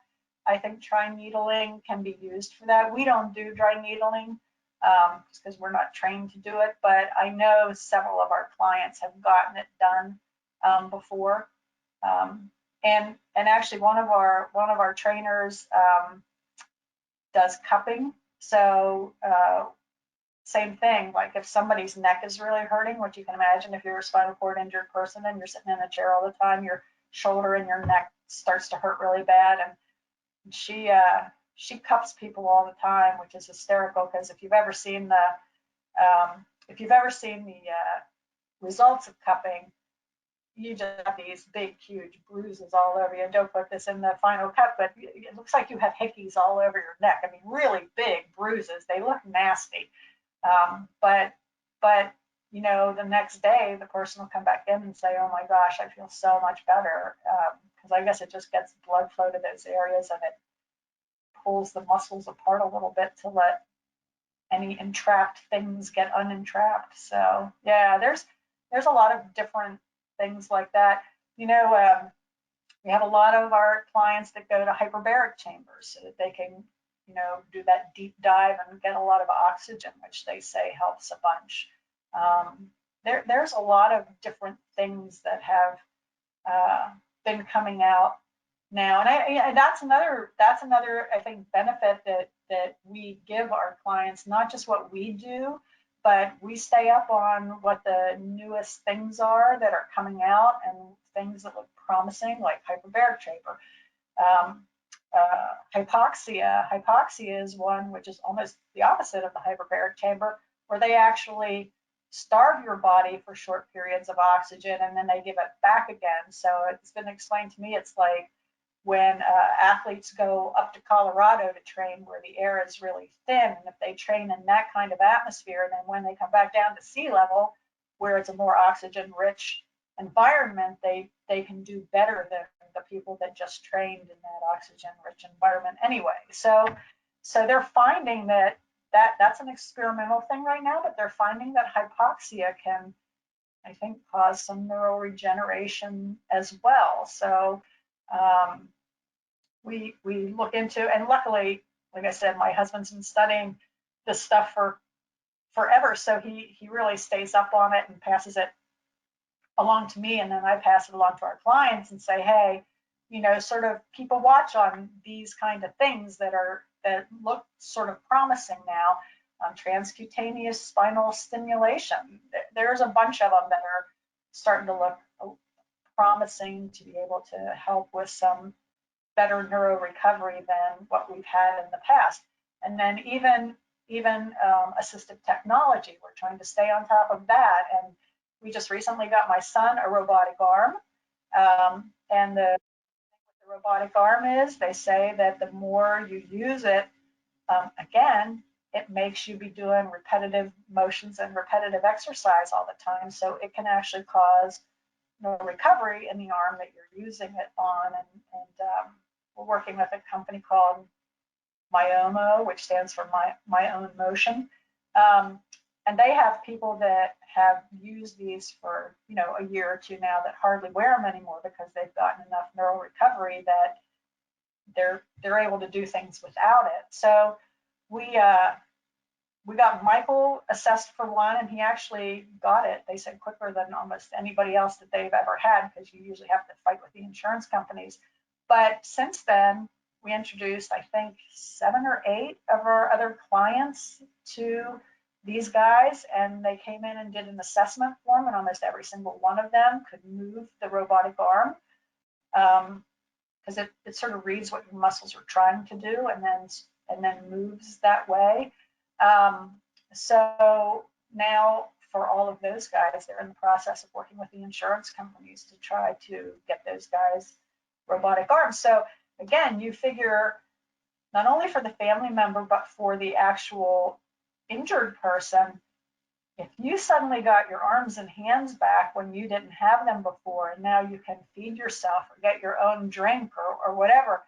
I think dry needling can be used for that. We don't do dry needling just because we're not trained to do it, but I know several of our clients have gotten it done before. And actually one of our trainers does cupping. So same thing, like if somebody's neck is really hurting, which you can imagine if you're a spinal cord injured person and you're sitting in a chair all the time, your shoulder and your neck starts to hurt really bad. And she cups people all the time, which is hysterical, because if you've ever seen the results of cupping, you just have these big, huge bruises all over you. Don't put this in the final cut, but it looks like you have hickeys all over your neck. I mean, really big bruises. They look nasty. But the next day, the person will come back in and say, oh my gosh, I feel so much better. Because I guess it just gets blood flow to those areas, and it pulls the muscles apart a little bit to let any entrapped things get unentrapped. So yeah, there's a lot of different things like that. We have a lot of our clients that go to hyperbaric chambers so that they can, do that deep dive and get a lot of oxygen, which they say helps a bunch. There's a lot of different things that have been coming out now, and that's another I think benefit that we give our clients, not just what we do, but we stay up on what the newest things are that are coming out, and things that look promising, like hyperbaric chamber. Hypoxia is one which is almost the opposite of the hyperbaric chamber, where they actually starve your body for short periods of oxygen and then they give it back again. So it's been explained to me, it's like when athletes go up to Colorado to train where the air is really thin, and if they train in that kind of atmosphere, then when they come back down to sea level, where it's a more oxygen rich environment, they can do better than the people that just trained in that oxygen rich environment anyway. So they're finding that's an experimental thing right now, but they're finding that hypoxia can, I think, cause some neuroregeneration as well. So we look into, and luckily, like I said, my husband's been studying this stuff for forever, so he really stays up on it and passes it along to me, and then I pass it along to our clients and say, hey, sort of keep a watch on these kind of things that look sort of promising now. Transcutaneous spinal stimulation. There's a bunch of them that are starting to look promising to be able to help with some better neuro recovery than what we've had in the past. And then even assistive technology, we're trying to stay on top of that. And we just recently got my son a robotic arm. And the robotic arm is, they say that the more you use it, again, it makes you be doing repetitive motions and repetitive exercise all the time. So it can actually cause no recovery in the arm that you're using it on. And we're working with a company called Myomo, which stands for my own motion. And they have people that have used these for a year or two now that hardly wear them anymore because they've gotten enough neural recovery that they're able to do things without it. So we got Michael assessed for one, and he actually got it, they said, quicker than almost anybody else that they've ever had, because you usually have to fight with the insurance companies. But since then, we introduced, I think, 7 or 8 of our other clients to these guys, and they came in and did an assessment form, and almost every single one of them could move the robotic arm, because it sort of reads what your muscles are trying to do, and then moves that way. So now for all of those guys, they're in the process of working with the insurance companies to try to get those guys robotic arms. So again, you figure not only for the family member, but for the actual injured person, if you suddenly got your arms and hands back when you didn't have them before, and now you can feed yourself or get your own drink or whatever,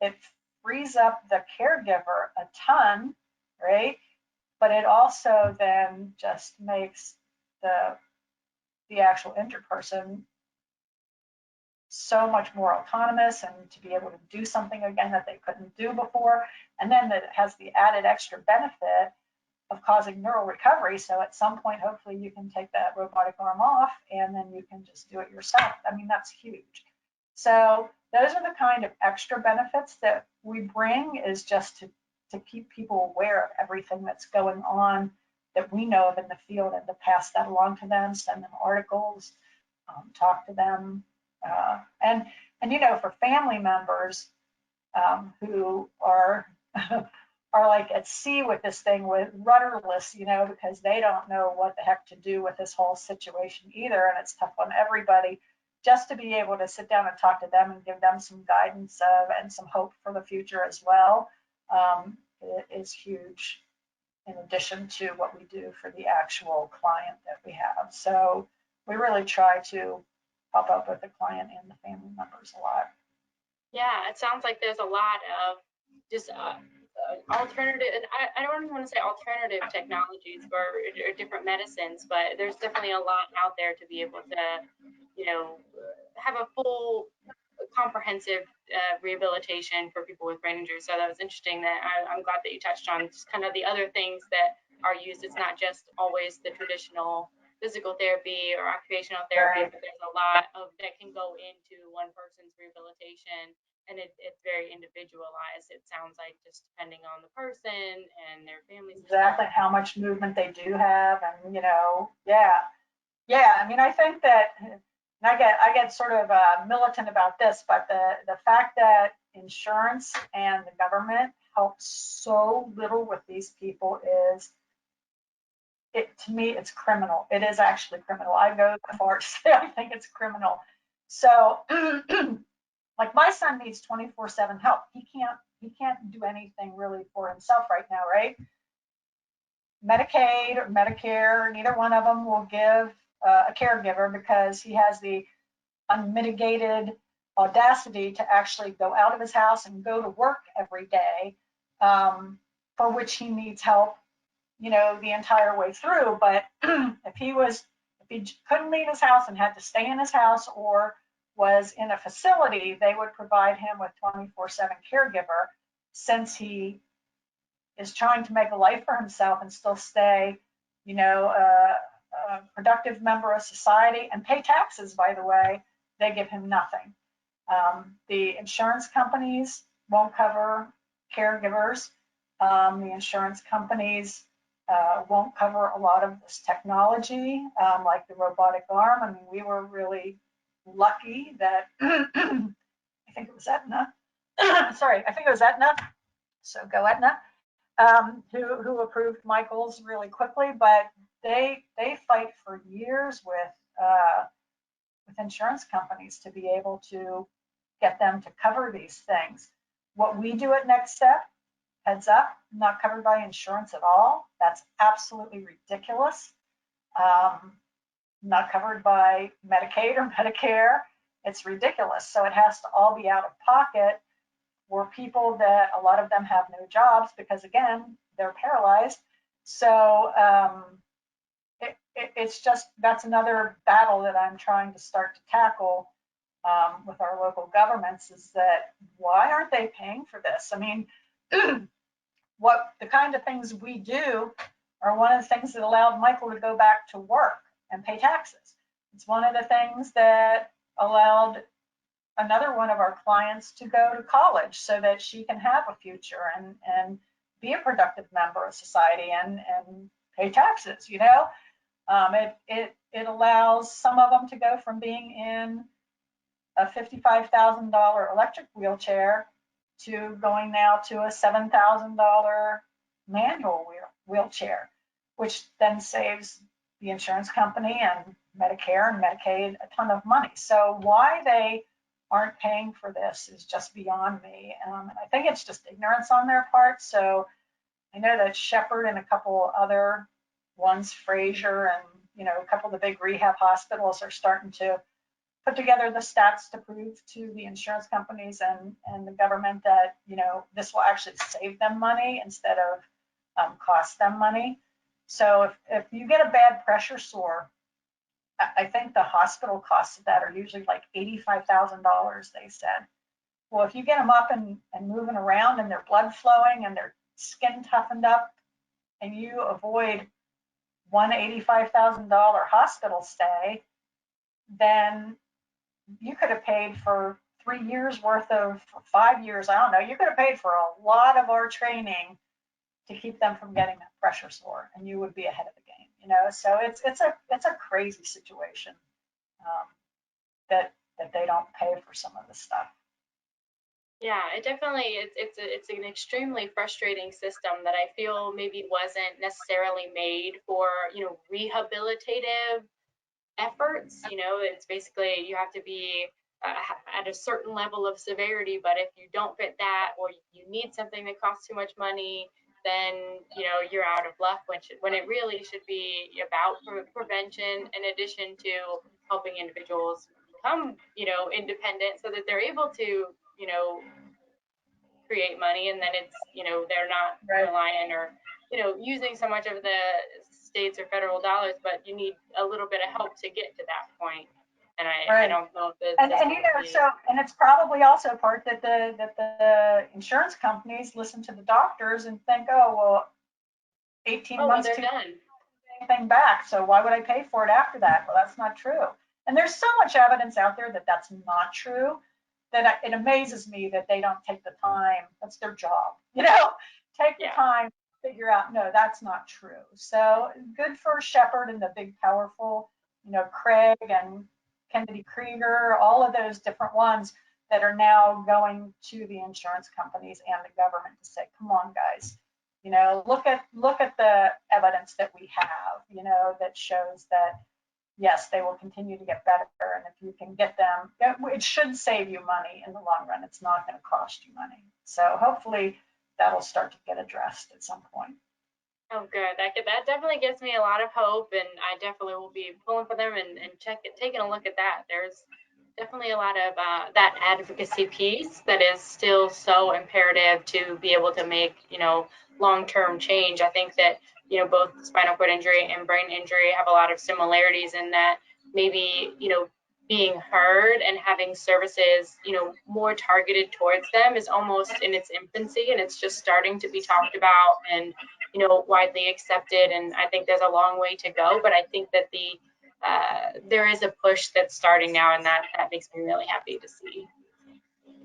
it frees up the caregiver a ton, right? But it also then just makes the actual injured person so much more autonomous and to be able to do something again that they couldn't do before. And then it has the added extra benefit of causing neural recovery. So at some point, hopefully you can take that robotic arm off and then you can just do it yourself. I mean, that's huge. So those are the kind of extra benefits that we bring, is just to keep people aware of everything that's going on that we know of in the field, and to pass that along to them, send them articles, talk to them. And for family members who are are like at sea with this thing, with rudderless, because they don't know what the heck to do with this whole situation either, and it's tough on everybody. Just to be able to sit down and talk to them and give them some guidance and some hope for the future as well, it is huge, in addition to what we do for the actual client that we have. So we really try to help out with the client and the family members a lot. Yeah, it sounds like there's a lot of just alternative, and I don't even want to say alternative technologies or different medicines, but there's definitely a lot out there to be able to, have a full comprehensive rehabilitation for people with brain injury. So that was interesting. That I'm glad that you touched on just kind of the other things that are used. It's not just always the traditional physical therapy or occupational therapy, but there's a lot of that can go into one person's rehabilitation, and it's very individualized. It sounds like, just depending on the person and their families. Exactly how much movement they do have, and yeah. I mean, I think that, and I get sort of militant about this, but the fact that insurance and the government helps so little with these people is, to me, it's criminal. It is actually criminal. I go that far to say I think it's criminal. So like, my son needs 24/7 help. He can't do anything really for himself right now, right? Medicaid or Medicare, neither one of them will give a caregiver, because he has the unmitigated audacity to actually go out of his house and go to work every day, for which he needs help, the entire way through. But if he couldn't leave his house and had to stay in his house or was in a facility, they would provide him with 24/7 caregiver, since he is trying to make a life for himself and still stay, a productive member of society and pay taxes, by the way. They give him nothing. The insurance companies won't cover caregivers. The insurance companies won't cover a lot of this technology, like the robotic arm. I mean, we were really lucky that I think it was Aetna. Sorry, I think it was Aetna. So go Aetna, who approved Michael's really quickly, but they fight for years with insurance companies to be able to get them to cover these things. What we do at NextStep, heads up, not covered by insurance at all. That's absolutely ridiculous. Not covered by Medicaid or Medicare. It's ridiculous. So it has to all be out of pocket for people that a lot of them have no jobs because, again, they're paralyzed. So it's just, that's another battle that I'm trying to start to tackle with our local governments, is that why aren't they paying for this? I mean, what the kind of things we do are one of the things that allowed Michael to go back to work and pay taxes. It's one of the things that allowed another one of our clients to go to college so that she can have a future and be a productive member of society and pay taxes. It allows some of them to go from being in a $55,000 electric wheelchair to going now to a $7,000 manual wheelchair, which then saves the insurance company and Medicare and Medicaid a ton of money. So why they aren't paying for this is just beyond me. I think it's just ignorance on their part. So I know that Shepherd and a couple other ones, Fraser, and a couple of the big rehab hospitals are starting to put together the stats to prove to the insurance companies and the government that this will actually save them money instead of cost them money. So if you get a bad pressure sore, I think the hospital costs of that are usually like $85,000, they said. Well, if you get them up and moving around and their blood flowing and their skin toughened up, and you avoid one $85,000 hospital stay, then you could have paid for 3 years worth of 5 years. I don't know. You could have paid for a lot of our training to keep them from getting that pressure sore, and you would be ahead of the game. So it's a crazy situation that they don't pay for some of this stuff. Yeah, it definitely it's an extremely frustrating system that I feel maybe wasn't necessarily made for rehabilitative efforts. It's basically you have to be at a certain level of severity, but if you don't fit that, or you need something that costs too much money, then you're out of luck. When it really should be about prevention, in addition to helping individuals become independent, so that they're able to create money, and then it's they're not reliant or using so much of the states or federal dollars, but you need a little bit of help to get to that point. And I don't know if and and it's probably also part that the insurance companies listen to the doctors and think, oh well, 18 months they're to done. Anything back, so why would I pay for it after that? Well, that's not true. And there's so much evidence out there that that's not true, that it amazes me that they don't take the time. That's their job, take the time to figure out, no, that's not true. So good for Shepherd and the big, powerful, Craig and Kennedy Krieger, all of those different ones that are now going to the insurance companies and the government to say, come on, guys, look at the evidence that we have, that shows that yes, they will continue to get better. And if you can get them, it should save you money in the long run. It's not going to cost you money. So hopefully that'll start to get addressed at some point. Oh, good. That definitely gives me a lot of hope, and I definitely will be pulling for them and taking a look at that. There's definitely a lot of that advocacy piece that is still so imperative to be able to make long-term change. I think that both spinal cord injury and brain injury have a lot of similarities in that maybe being heard and having services, you know, more targeted towards them is almost in its infancy, and it's just starting to be talked about and, you know, widely accepted. And I think there's a long way to go, but I think that there is a push that's starting now, and that makes me really happy to see.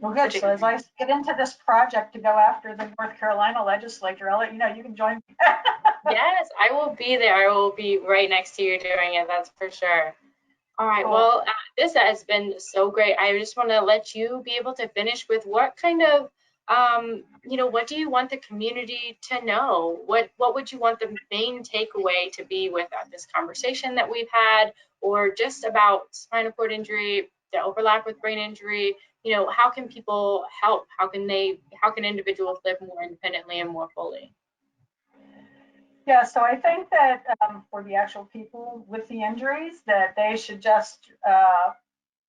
Well, good. So as I get into this project to go after the North Carolina legislature, I'll let you know, you can join me. Yes, I will be there. I will be right next to you doing it. That's for sure. All right. Cool. Well, this has been so great. I just want to let you be able to finish with what kind of, you know, what do you want the community to know? What would you want the main takeaway to be with this conversation that we've had, or just about spinal cord injury, the overlap with brain injury? You know, how can people help? How can individuals live more independently and more fully? Yeah, so I think that for the actual people with the injuries, that they should just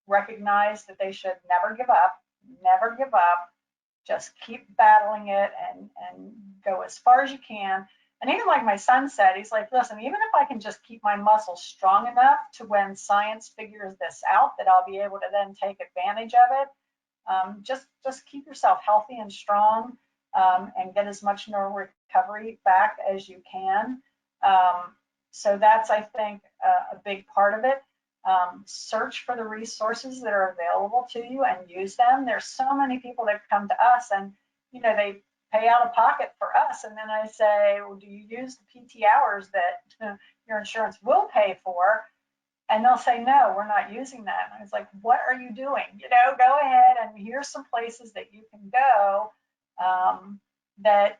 recognize that they should never give up, never give up. Just keep battling it and go as far as you can. And even like my son said, he's like, listen, even if I can just keep my muscles strong enough to when science figures this out, that I'll be able to then take advantage of it. Just keep yourself healthy and strong, and get as much neural recovery back as you can. So that's, I think, a big part of it. Search for the resources that are available to you and use them. There's so many people that come to us and, you know, they pay out of pocket for us. And then I say, well, do you use the PT hours that your insurance will pay for? And they'll say, no, we're not using that. And I was like, what are you doing? You know, go ahead, and here's some places that you can go, that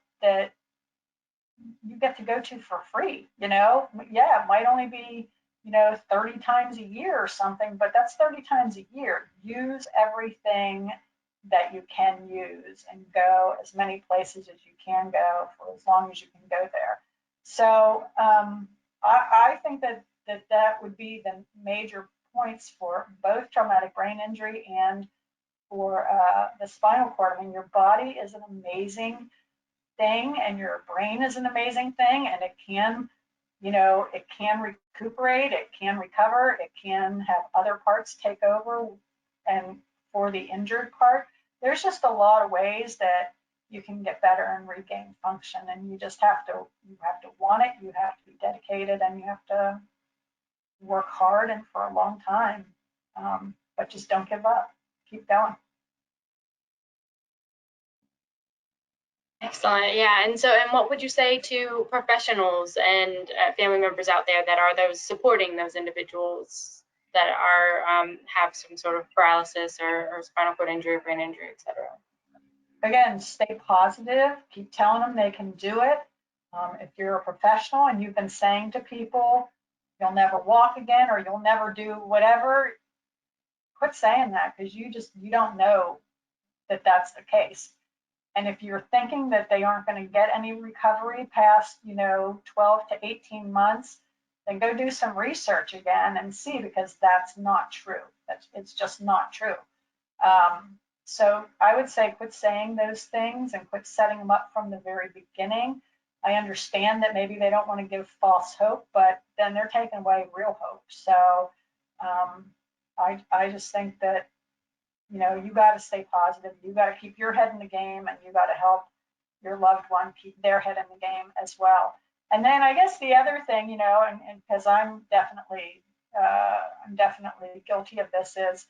you get to go to for free. You know, yeah, it might only be, you know, 30 times a year or something, but that's 30 times a year. Use everything that you can use and go as many places as you can go for as long as you can go there. So I think that would be the major points for both traumatic brain injury and for the spinal cord. I mean, your body is an amazing thing, and your brain is an amazing thing, and it can, you know, it can recuperate, it can recover, it can have other parts take over. And for the injured part, there's just a lot of ways that you can get better and regain function, and you just have to want it, you have to be dedicated, and you have to work hard and for a long time. But just don't give up, keep going. Excellent. Yeah. And so, and what would you say to professionals and family members out there that are those supporting those individuals that are have some sort of paralysis or spinal cord injury, brain injury, et cetera? Again, stay positive. Keep telling them they can do it. If you're a professional and you've been saying to people, you'll never walk again or you'll never do whatever, quit saying that, because you don't know that that's the case. And if you're thinking that they aren't going to get any recovery past, you know, 12 to 18 months, then go do some research again and see, because that's not true. It's just not true. So I would say quit saying those things and quit setting them up from the very beginning. I understand that maybe they don't want to give false hope, but then they're taking away real hope. So I just think that, you know, you got to stay positive. You got to keep your head in the game, and you got to help your loved one keep their head in the game as well. And then I guess the other thing, you know, and because I'm definitely guilty of this, is,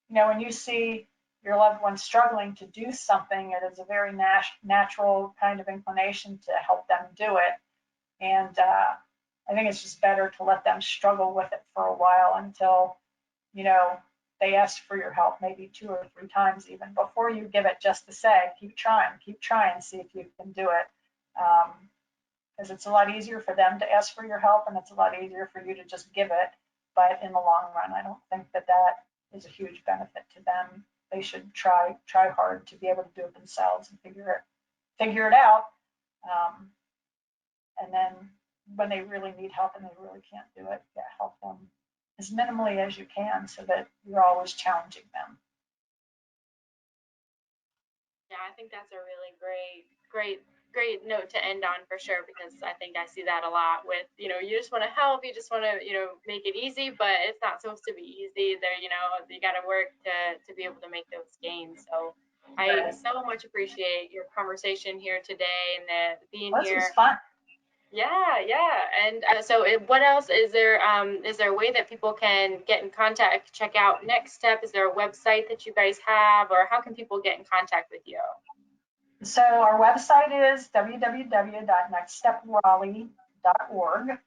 you know, when you see your loved one struggling to do something, it is a very natural kind of inclination to help them do it. And I think it's just better to let them struggle with it for a while until, you know, they ask for your help maybe 2 or 3 times even before you give it, just to say, keep trying, see if you can do it. Because it's a lot easier for them to ask for your help, and it's a lot easier for you to just give it. But in the long run, I don't think that is a huge benefit to them. They should try hard to be able to do it themselves and figure it out. And then when they really need help and they really can't do it, yeah, help them as minimally as you can, so that you're always challenging them. Yeah, I think that's a really great great note to end on for sure, because I think I see that a lot with, you just want to help, you just want to, make it easy, but it's not supposed to be easy. There, you got to work to be able to make those gains. So I Right. so much appreciate your conversation here today and being Well, this was here. fun. Yeah, yeah. And so what else is there? Is there a way that people can get in contact, check out Next Step? Is there a website that you guys have, or how can people get in contact with you? So our website is www.nextstepraleigh.org.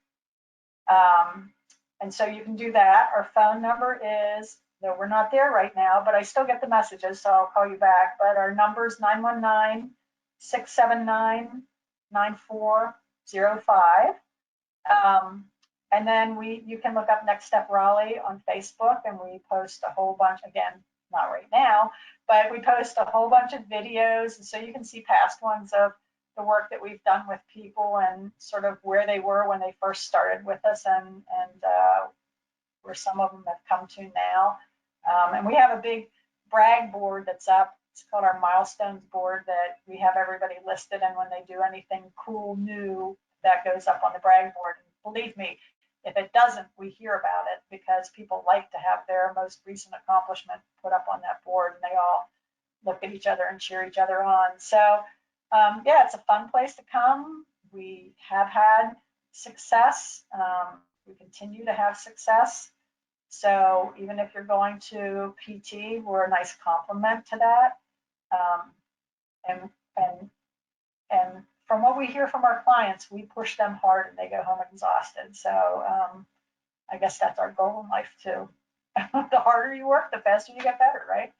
And so you can do that. Our phone number is, though we're not there right now, but I still get the messages, so I'll call you back. But our number is 919-679-9405. And then you can look up Next Step Raleigh on Facebook, and we post a whole bunch, again, not right now, but we post a whole bunch of videos, and so you can see past ones of the work that we've done with people and sort of where they were when they first started with us, and where some of them have come to now. And we have a big brag board that's up. It's called our milestones board, that we have everybody listed, and when they do anything cool new, that goes up on the brag board. And believe me, if it doesn't, we hear about it, because people like to have their most recent accomplishment put up on that board, and they all look at each other and cheer each other on. So yeah, it's a fun place to come. We have had success. We continue to have success. So even if you're going to PT, we're a nice complement to that. And and and from what we hear from our clients, we push them hard and they go home exhausted. So I guess that's our goal in life too. The harder you work, the faster you get better, right?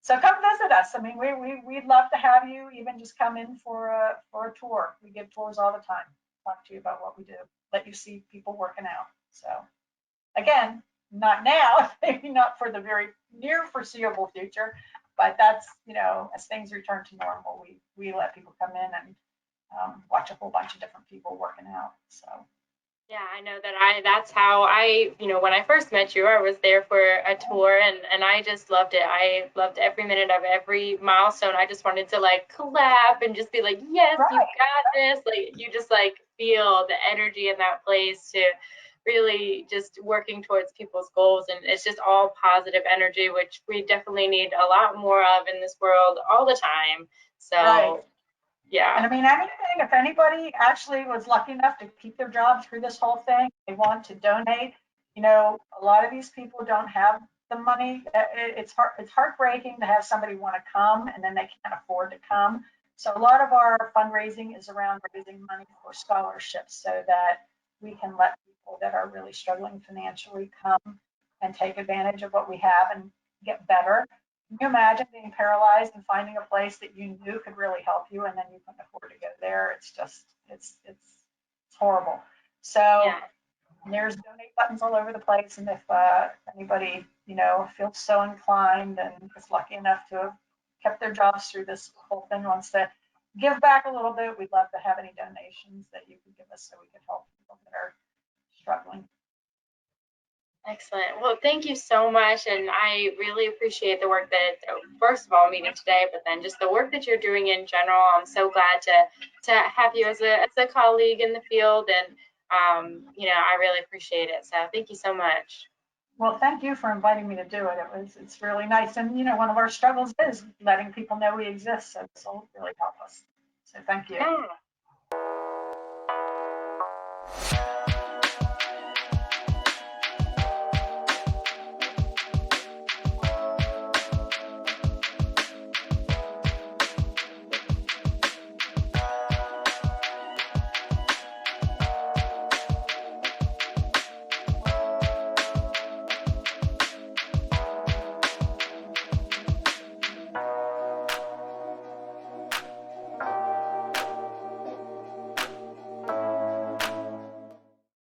So come visit us. I mean, we'd love to have you even just come in for a tour. We give tours all the time. Talk to you about what we do. Let you see people working out. So again, not now, maybe not for the very near foreseeable future, but that's, as things return to normal, we let people come in and watch a whole bunch of different people working out. So Yeah, I know that's how when I first met you, I was there for a tour, and I just loved it. I loved every minute of every milestone. I just wanted to like clap and just be like, yes, you right. got this. Like you just like feel the energy in that place to really just working towards people's goals. And it's just all positive energy, which we definitely need a lot more of in this world all the time. Right. So yeah. And I mean, anything, if anybody actually was lucky enough to keep their job through this whole thing, they want to donate, a lot of these people don't have the money. It's heartbreaking to have somebody want to come and then they can't afford to come. So a lot of our fundraising is around raising money for scholarships, so that we can let people that are really struggling financially come and take advantage of what we have and get better. Can you imagine being paralyzed and finding a place that you knew could really help you, and then you couldn't afford to go there? It's just, it's horrible. So Yeah. there's donate buttons all over the place, and if anybody, feels so inclined and is lucky enough to have kept their jobs through this whole thing, wants to give back a little bit, we'd love to have any donations that you could give us so we could help people that are struggling. Excellent. Well, thank you so much. And I really appreciate the work that, first of all, meeting today, but then just the work that you're doing in general. I'm so glad to have you as a colleague in the field. And, I really appreciate it. So thank you so much. Well, thank you for inviting me to do it. It's really nice. And, one of our struggles is letting people know we exist. So this will really help us. So thank you. Yeah.